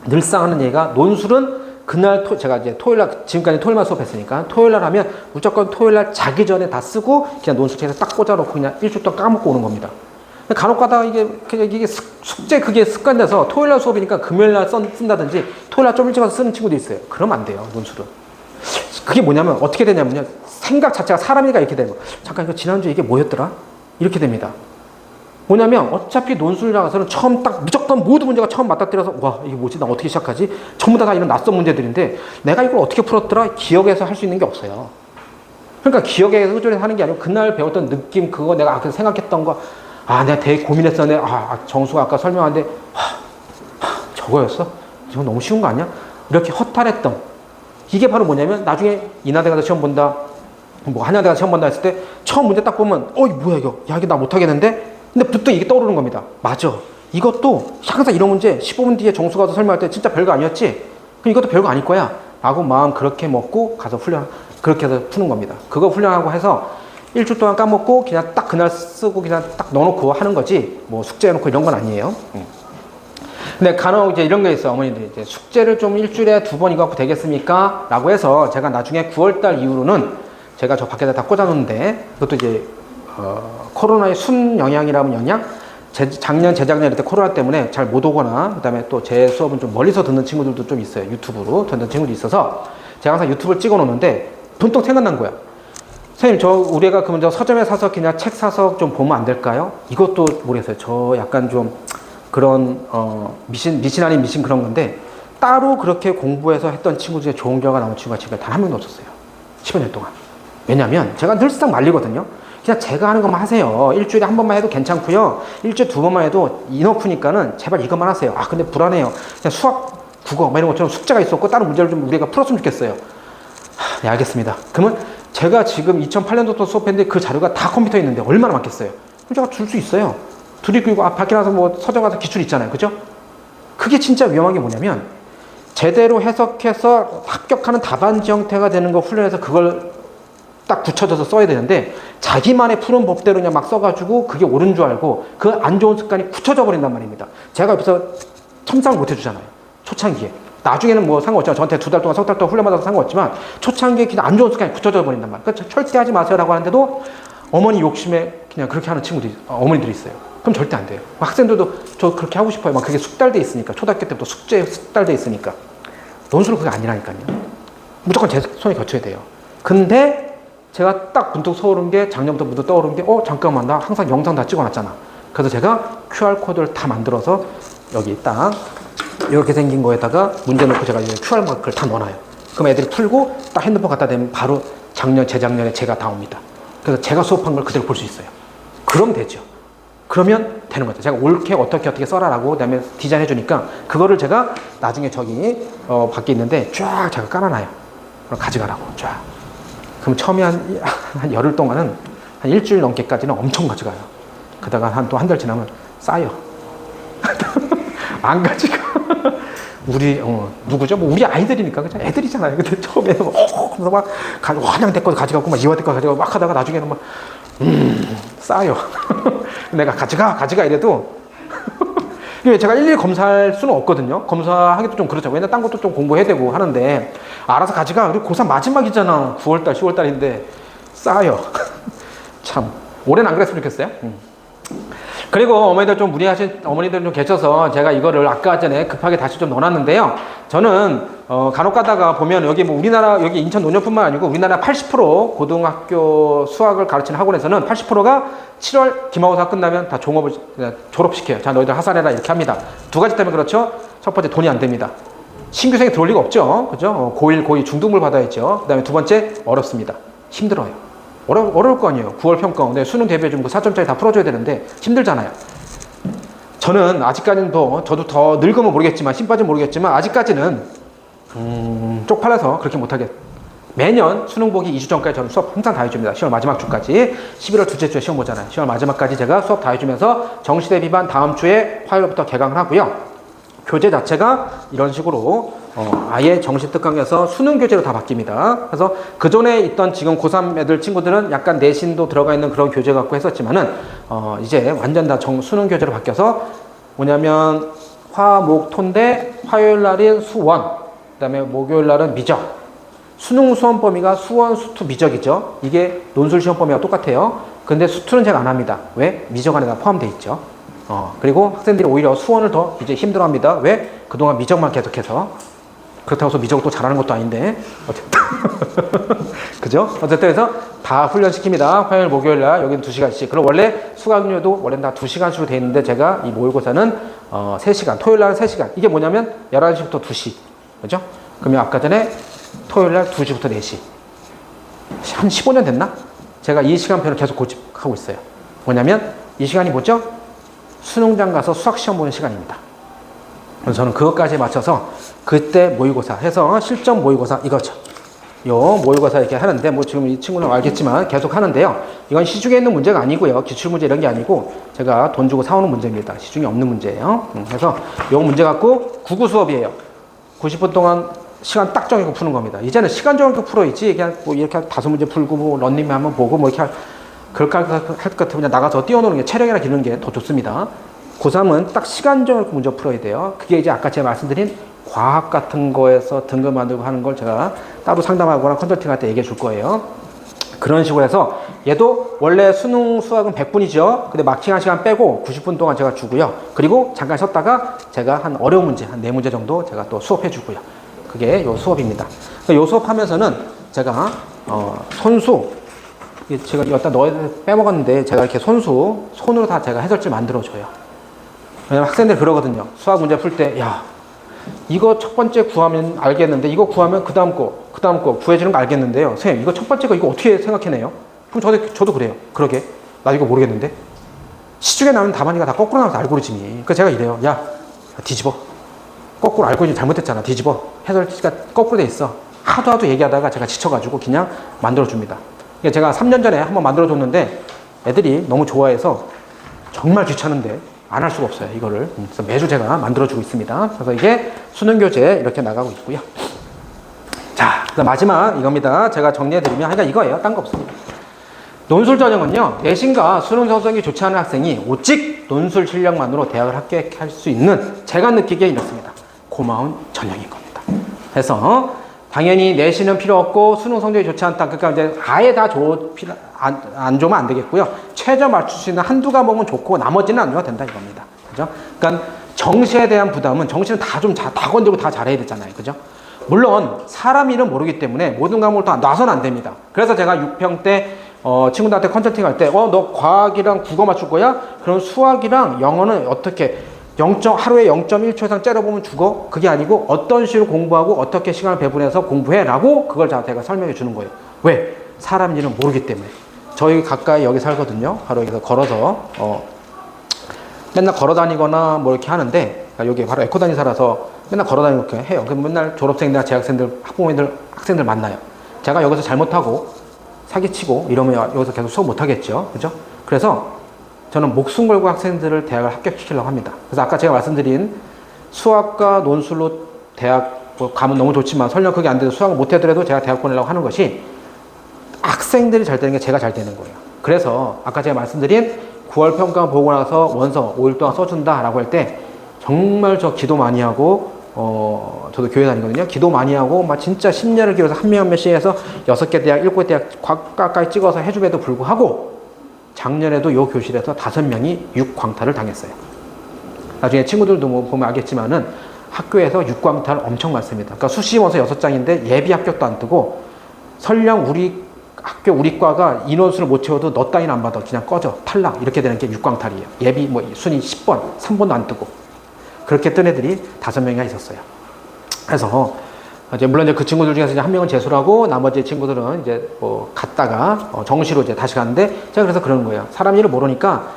늘상 하는 얘기가 논술은 그날 제가 이제 토요일날 지금까지 토요일만 수업했으니까 토요일날 하면 무조건 토요일날 자기 전에 다 쓰고 그냥 논술책에 딱 꽂아놓고 그냥 일주일 동안 까먹고 오는 겁니다. 간혹 가다가 이게 숙제 그게 습관돼서 토요일날 수업이니까 금요일날 쓴다든지 토요일날 좀 일찍 와서 쓰는 친구도 있어요. 그러면 안 돼요, 논술은. 그게 뭐냐면 어떻게 되냐면요. 생각 자체가 사람이니까 이렇게 되는 거예요. 잠깐 이거 지난주에 이게 뭐였더라? 이렇게 됩니다. 뭐냐면 어차피 논술 나가서는 처음 딱 무조건 모든 문제가 처음 맞닥뜨려서 와 이게 뭐지 나 어떻게 시작하지? 전부 다 이런 낯선 문제들인데 내가 이걸 어떻게 풀었더라? 기억에서 할 수 있는 게 없어요. 그러니까 기억에 의존해서 하는 게 아니고 그날 배웠던 느낌 그거 내가 아까 생각했던 거 내가 되게 고민했었네. 정수가 아까 설명하는데 저거였어? 이건 너무 쉬운 거 아니야? 이렇게 허탈했던 이게 바로 뭐냐면 나중에 인하대 가서 시험 본다 뭐 한양대 가서 시험 본다 했을 때 처음 문제 딱 보면 뭐야 이거 야 이게 나 못하겠는데? 근데 부터 이게 떠오르는 겁니다. 맞아. 이것도 항상 이런 문제 15분 뒤에 정수가 와서 설명할 때 진짜 별거 아니었지? 그럼 이것도 별거 아닐 거야 라고 마음 그렇게 먹고 가서 훈련 그렇게 해서 푸는 겁니다. 그거 훈련하고 해서 일주일 동안 까먹고 그냥 딱 그날 쓰고 그냥 딱 넣어놓고 하는 거지 뭐 숙제해놓고 이런 건 아니에요. 근데 간혹 이제 이런 게 있어. 어머니들이 이제 숙제를 좀 일주일에 2번 이거 갖고 되겠습니까? 라고 해서 제가 나중에 9월달 이후로는 제가 저 밖에다 다 꽂아놓는데 그것도 이제 코로나의 순 영향이라면 영향? 작년, 재작년 이럴 때 코로나 때문에 잘 못 오거나 그 다음에 또 제 수업은 좀 멀리서 듣는 친구들도 좀 있어요. 유튜브로 듣는 친구도 있어서 제가 항상 유튜브를 찍어 놓는데 문득 생각난 거야. 선생님 우리가 그러면 저 서점에 사서 그냥 책 사서 좀 보면 안 될까요? 이것도 모르겠어요. 저 약간 좀 그런 미신 아닌 미신 그런 건데 따로 그렇게 공부해서 했던 친구 중에 좋은 결과 나온 친구가 집에 단 한 명도 없었어요. 15년 동안. 왜냐면 제가 늘상 말리거든요. 그냥 제가 하는 것만 하세요. 일주일에 한 번만 해도 괜찮고요. 일주일에 2번만 해도 이너프니까는 제발 이것만 하세요. 근데 불안해요. 그냥 수학, 국어 이런 것처럼 숙제가 있었고 다른 문제를 좀 우리가 풀었으면 좋겠어요. 네, 알겠습니다. 그러면 제가 지금 2008년도부터 수업했는데 그 자료가 다 컴퓨터에 있는데 얼마나 많겠어요? 그럼 제가 줄 수 있어요. 둘이 그리고 밖에 나서 뭐 서점 가서 기출 있잖아요. 그죠? 그게 진짜 위험한 게 뭐냐면 제대로 해석해서 합격하는 답안지 형태가 되는 거 훈련해서 그걸 딱 굳혀져서 써야 되는데 자기만의 푸른 법대로 그냥 막 써가지고 그게 옳은 줄 알고 그 안 좋은 습관이 굳혀져 버린단 말입니다. 제가 옆에서 첨삭을 못 해주잖아요. 초창기에. 나중에는 뭐 상관없지만 저한테 2달 동안 3달 동안 훈련받아서 상관없지만 초창기에 그냥 안 좋은 습관이 굳혀져 버린단 말이에요. 그러니까 절대 하지 마세요라고 하는데도 어머니 욕심에 그냥 그렇게 하는 친구들이 어머니들이 있어요. 그럼 절대 안 돼요. 학생들도 저 그렇게 하고 싶어요. 막 그게 숙달돼 있으니까 초등학교 때부터 숙제에 숙달돼 있으니까 논술은 그게 아니라니까요. 무조건 제 손에 겹쳐야 돼요. 근데 제가 딱 문득 떠오른 게 작년부터 문득 떠오른 게 잠깐만 나 항상 영상 다 찍어놨잖아. 그래서 제가 QR코드를 다 만들어서 여기 딱 이렇게 생긴 거에다가 문제 넣고 제가 이제 QR 마크를 다 넣어놔요. 그럼 애들이 풀고 딱 핸드폰 갖다 대면 바로 작년, 재작년에 제가 다 옵니다. 그래서 제가 수업한 걸 그대로 볼 수 있어요. 그럼 되죠. 그러면 되는 거죠. 제가 옳게 어떻게 써라라고 그다음에 디자인해 주니까 그거를 제가 나중에 저기 밖에 있는데 쫙 제가 깔아놔요. 그럼 가져가라고 쫙. 그럼 처음에 한 열흘 동안은 한 일주일 넘게까지는 엄청 가져가요. 그다가 또 한 달 지나면 쌓여. 안 가지고. 우리 누구죠? 뭐 우리 아이들이니까 그죠? 애들이잖아요. 근데 처음에는 막 한양 대 거 가져가고 막 이화 대 거 가져가고 막 하다가 나중에는 막 쌓여. 내가 가져가 이래도 제가 일일이 검사할 수는 없거든요. 검사하기도 좀 그렇죠. 왜냐면 딴 것도 좀 공부해야 되고 하는데 알아서 가져가. 그리고 고3 마지막이잖아. 9월달 10월달인데 쌓여. 참 올해는 안 그랬으면 좋겠어요. 그리고 어머니들 좀 무리하신 어머니들 좀 계셔서 제가 이거를 아까 전에 급하게 다시 좀 넣어놨는데요. 저는 간혹 가다가 보면 여기 뭐 우리나라 여기 인천 논현뿐만 아니고 우리나라 80% 고등학교 수학을 가르치는 학원에서는 80%가 7월 기말고사 끝나면 다 종업을 졸업시켜요. 자 너희들 하산해라 이렇게 합니다. 두 가지 때문에 그렇죠. 첫 번째 돈이 안 됩니다. 신규생이 들어올 리가 없죠. 그죠? 고1, 고2 중등부를 받아야죠. 그 다음에 두 번째 어렵습니다. 힘들어요. 어려울 거 아니에요. 9월 평가. 네, 수능 대비해 주면 그 4점짜리 다 풀어줘야 되는데 힘들잖아요. 저는 아직까지는 저도 더 늙으면 모르겠지만 힘 빠지면 모르겠지만 아직까지는 쪽팔려서 그렇게 못하겠. 매년 수능 보기 2주 전까지 저는 수업 항상 다 해줍니다. 10월 마지막 주까지. 11월 둘째 주에 시험 보잖아요. 10월 마지막까지 제가 수업 다 해주면서 정시 대비반 다음 주에 화요일부터 개강을 하고요. 교재 자체가 이런 식으로 아예 정시 특강에서 수능 교재로 다 바뀝니다. 그래서 그 전에 있던 지금 고3 애들 친구들은 약간 내신도 들어가 있는 그런 교재 갖고 했었지만은 이제 완전 다 수능 교재로 바뀌어서 뭐냐면 화, 목, 토인데 화요일 날인 수원, 그 다음에 목요일 날은 미적. 수능 수험 범위가 수원, 수투, 미적이죠. 이게 논술 시험 범위가 똑같아요. 근데 수투는 제가 안 합니다. 왜? 미적 안에 다 포함되어 있죠. 그리고 학생들이 오히려 수원을 더 이제 힘들어 합니다. 왜? 그동안 미적만 계속해서. 그렇다고 해서 미적을 또 잘하는 것도 아닌데. 어쨌든. 그죠? 어쨌든 해서 다 훈련시킵니다. 화요일, 목요일 날 여기는 2시간씩. 그리고 원래 수강료도 원래는 다 2시간수로 되어 있는데 제가 이 모의고사는 3시간. 토요일 날은 3시간. 이게 뭐냐면 11시부터 2시. 그죠? 그러면 아까 전에 토요일 날 2시부터 4시. 한 15년 됐나? 제가 이 시간표를 계속 고집하고 있어요. 뭐냐면 이 시간이 뭐죠? 수능장 가서 수학 시험 보는 시간입니다. 그래서 저는 그것까지 맞춰서 그때 모의고사 해서 실전 모의고사 이거죠. 요 모의고사 이렇게 하는데 뭐 지금 이 친구는 알겠지만 계속 하는데요. 이건 시중에 있는 문제가 아니고요. 기출문제 이런 게 아니고 제가 돈 주고 사오는 문제입니다. 시중에 없는 문제예요. 그래서 요 문제 갖고 국어 수업이에요. 90분 동안 시간 딱 정해서 푸는 겁니다. 이제는 시간 정해서 풀어야지 그냥 뭐 이렇게 5문제 풀고 뭐 런닝맨 한번 보고 뭐 이렇게 그렇게 할 것 같으면 그냥 나가서 뛰어노는 게 체력이나 기르는 게 더 좋습니다. 고3은 딱 시간 정해서 문제 풀어야 돼요. 그게 이제 아까 제가 말씀드린 과학 같은 거에서 등급 만들고 하는 걸 제가 따로 상담하거나 컨설팅 할 때 얘기해 줄 거예요. 그런 식으로 해서 얘도 원래 수능 수학은 100분이죠. 근데 마킹한 시간 빼고 90분 동안 제가 주고요. 그리고 잠깐 쉬었다가 제가 한 어려운 문제, 한 4문제 정도 제가 또 수업해 주고요. 그게 요 수업입니다. 요 수업하면서는 제가 손수 제가 여기다 빼먹었는데 제가 이렇게 손으로 다 제가 해설지 만들어줘요. 왜냐면 학생들 그러거든요. 수학 문제 풀 때, 야, 이거 첫 번째 구하면 알겠는데, 이거 구하면 그 다음 거 구해주는 거 알겠는데요. 선생님, 이거 첫 번째 거 이거 어떻게 생각해내요? 그럼 저도 그래요. 그러게. 나 이거 모르겠는데. 시중에 나오는 답안이가 다 거꾸로 나와서 알고리즘이. 그러니까 제가 이래요. 야, 뒤집어. 거꾸로 알고리즘 잘못했잖아. 뒤집어. 해설지가 거꾸로 돼 있어. 하도 얘기하다가 제가 지쳐가지고 그냥 만들어줍니다. 제가 3년 전에 한번 만들어줬는데 애들이 너무 좋아해서 정말 귀찮은데 안 할 수가 없어요. 이거를. 그래서 매주 제가 만들어주고 있습니다. 그래서 이게 수능교재 이렇게 나가고 있고요. 자, 마지막 이겁니다. 제가 정리해드리면 하여간 이거예요. 딴 거 없습니다. 논술 전형은요. 내신과 수능 성적이 좋지 않은 학생이 오직 논술 실력만으로 대학을 합격할 수 있는 제가 느끼기에 이렇습니다. 고마운 전형인 겁니다. 그래서 당연히 내신은 필요 없고 수능 성적이 좋지 않다. 그러니까 이제 아예 다 안 좋으면 안 되겠고요. 최저 맞출 수 있는 한두 과목은 좋고 나머지는 안 좋아도 된다 이겁니다. 그죠? 그러니까 정시에 대한 부담은 정시는 다 건드리고 다 잘해야 되잖아요. 그죠? 물론 사람 일은 모르기 때문에 모든 과목을 다 놔서는 안 됩니다. 그래서 제가 6평 때 친구들한테 컨설팅 할 때 너 과학이랑 국어 맞출 거야? 그럼 수학이랑 영어는 어떻게 하루에 0.1초 이상 째려보면 죽어? 그게 아니고 어떤 식으로 공부하고 어떻게 시간을 배분해서 공부해 라고 그걸 제가 설명해 주는 거예요. 왜? 사람 일은 모르기 때문에. 저희 가까이 여기 살거든요. 바로 여기서 걸어서 맨날 걸어 다니거나 뭐 이렇게 하는데, 여기 바로 에코다니사라서 맨날 걸어 다니고 이렇게 해요. 그럼 맨날 졸업생들, 재학생들, 학부모님들, 학생들 만나요. 제가 여기서 잘못하고 사기치고 이러면 여기서 계속 수업 못 하겠죠. 그죠? 그래서 저는 목숨 걸고 학생들을 대학을 합격시키려고 합니다. 그래서 아까 제가 말씀드린 수학과 논술로 대학 뭐 가면 너무 좋지만 설령 그게 안 돼도 수학을 못 하더라도 제가 대학 보내려고 하는 것이 학생들이 잘 되는 게 제가 잘 되는 거예요. 그래서 아까 제가 말씀드린 9월 평가 보고 나서 원서 5일 동안 써준다 라고 할 때 정말 저 기도 많이 하고 저도 교회 다니거든요. 기도 많이 하고 막 진짜 10년을 길어서 한 명 한 명씩 해서 6개 대학, 7개 대학 가까이 찍어서 해줌에도 불구하고 작년에도 요 교실에서 5명이 6광탈을 당했어요. 나중에 친구들도 뭐 보면 알겠지만은 학교에서 6광탈 엄청 많습니다. 그러니까 수시원서 6장인데 예비 합격도 안 뜨고 설령 우리 학교 우리 과가 인원수를 못 채워도 너 따위는 안 받아. 그냥 꺼져. 탈락. 이렇게 되는 게 6광탈이에요. 예비 뭐 순위 10번, 3번도 안 뜨고. 그렇게 뜬 애들이 5명이나 있었어요. 그래서 이제 물론 이제 그 친구들 중에서 이제 한 명은 재수를 하고 나머지 친구들은 이제 뭐 갔다가 정시로 이제 다시 갔는데 제가 그래서 그러는 거예요. 사람 일을 모르니까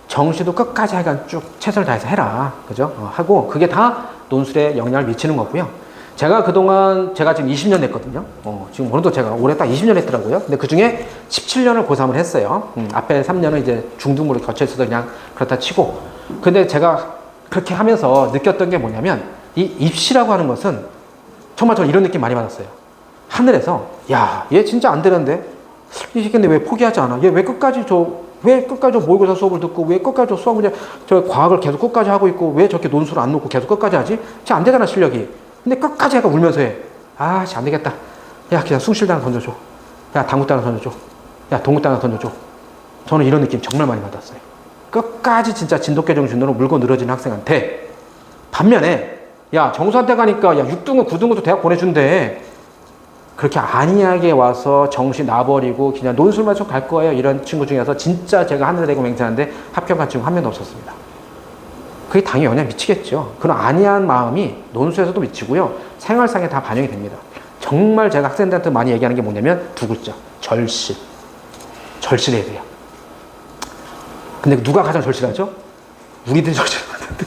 정시도 끝까지 하여간 쭉 최선을 다해서 해라. 그죠? 하고 그게 다 논술에 영향을 미치는 거고요. 제가 그동안 제가 지금 20년 했거든요. 지금 오늘도 제가 올해 딱 20년 했더라고요. 근데 그 중에 17년을 고3을 했어요. 앞에 3년은 이제 중등부로 겹쳐 있어서 그냥 그렇다 치고. 근데 제가 그렇게 하면서 느꼈던 게 뭐냐면 이 입시라고 하는 것은 정말 저는 이런 느낌 많이 받았어요. 하늘에서 야, 얘 진짜 안 되는데 이 새끼인데 왜 포기하지 않아? 얘 왜 끝까지 모의고사 수업을 듣고 왜 끝까지 저 수학 문제 저 과학을 계속 끝까지 하고 있고 왜 저렇게 논술을 안 놓고 계속 끝까지 하지? 진짜 안 되잖아 실력이. 근데 끝까지 약간 울면서 해. 아, 씨, 안 되겠다. 야, 그냥 숭실대 하나 던져줘. 야, 당구대 하나 던져줘. 야, 동구대 하나 던져줘. 저는 이런 느낌 정말 많이 받았어요. 끝까지 진짜 진돗개 정신으로 물고 늘어진 학생한테 반면에 야, 정수한테 가니까 야, 6등급, 9등급도 대학 보내준대. 그렇게 안이하게 와서 정신 놔버리고 그냥 논술만 좀 갈 거예요. 이런 친구 중에서 진짜 제가 하늘에 대고 맹세하는데 합격한 친구 한 명도 없었습니다. 그게 당연히 영향 미치겠죠. 그런 안이한 마음이 논술에서도 미치고요. 생활상에 다 반영이 됩니다. 정말 제가 학생들한테 많이 얘기하는 게 뭐냐면 두 글자. 절실. 절실해야 돼요. 근데 누가 가장 절실하죠? 우리들이 절실하는데.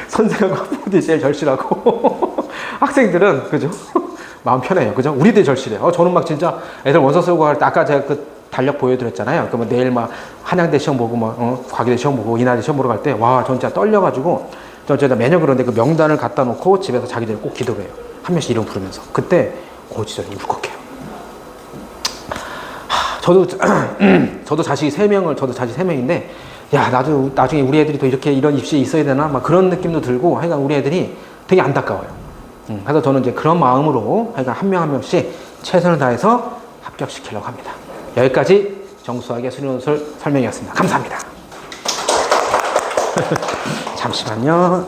선생하고 학부모들이 제일 절실하고 학생들은 그죠? 마음 편해요. 그죠? 우리들이 절실해요. 저는 막 진짜 애들 원서 쓰고 할 때 아까 제가 그 달력 보여드렸잖아요. 그러면 내일 막 한양대 시험 보고 막 과기대 시험 보고 인하대 시험 보러 갈 때 와, 전 진짜 떨려가지고 제가 매년 그런데 그 명단을 갖다 놓고 집에서 자기들 꼭 기도를 해요. 한 명씩 이름 부르면서 그때 진짜 울컥해요. 저도 자식이 3명인데 야, 나도 나중에 우리 애들이 또 이렇게 이런 입시에 있어야 되나 막 그런 느낌도 들고 하여간 우리 애들이 되게 안타까워요. 그래서 저는 이제 그런 마음으로 하여간 한 명 한 명씩 최선을 다해서 합격시키려고 합니다. 여기까지 정수학의 수리논술 설명이었습니다. 감사합니다. 잠시만요.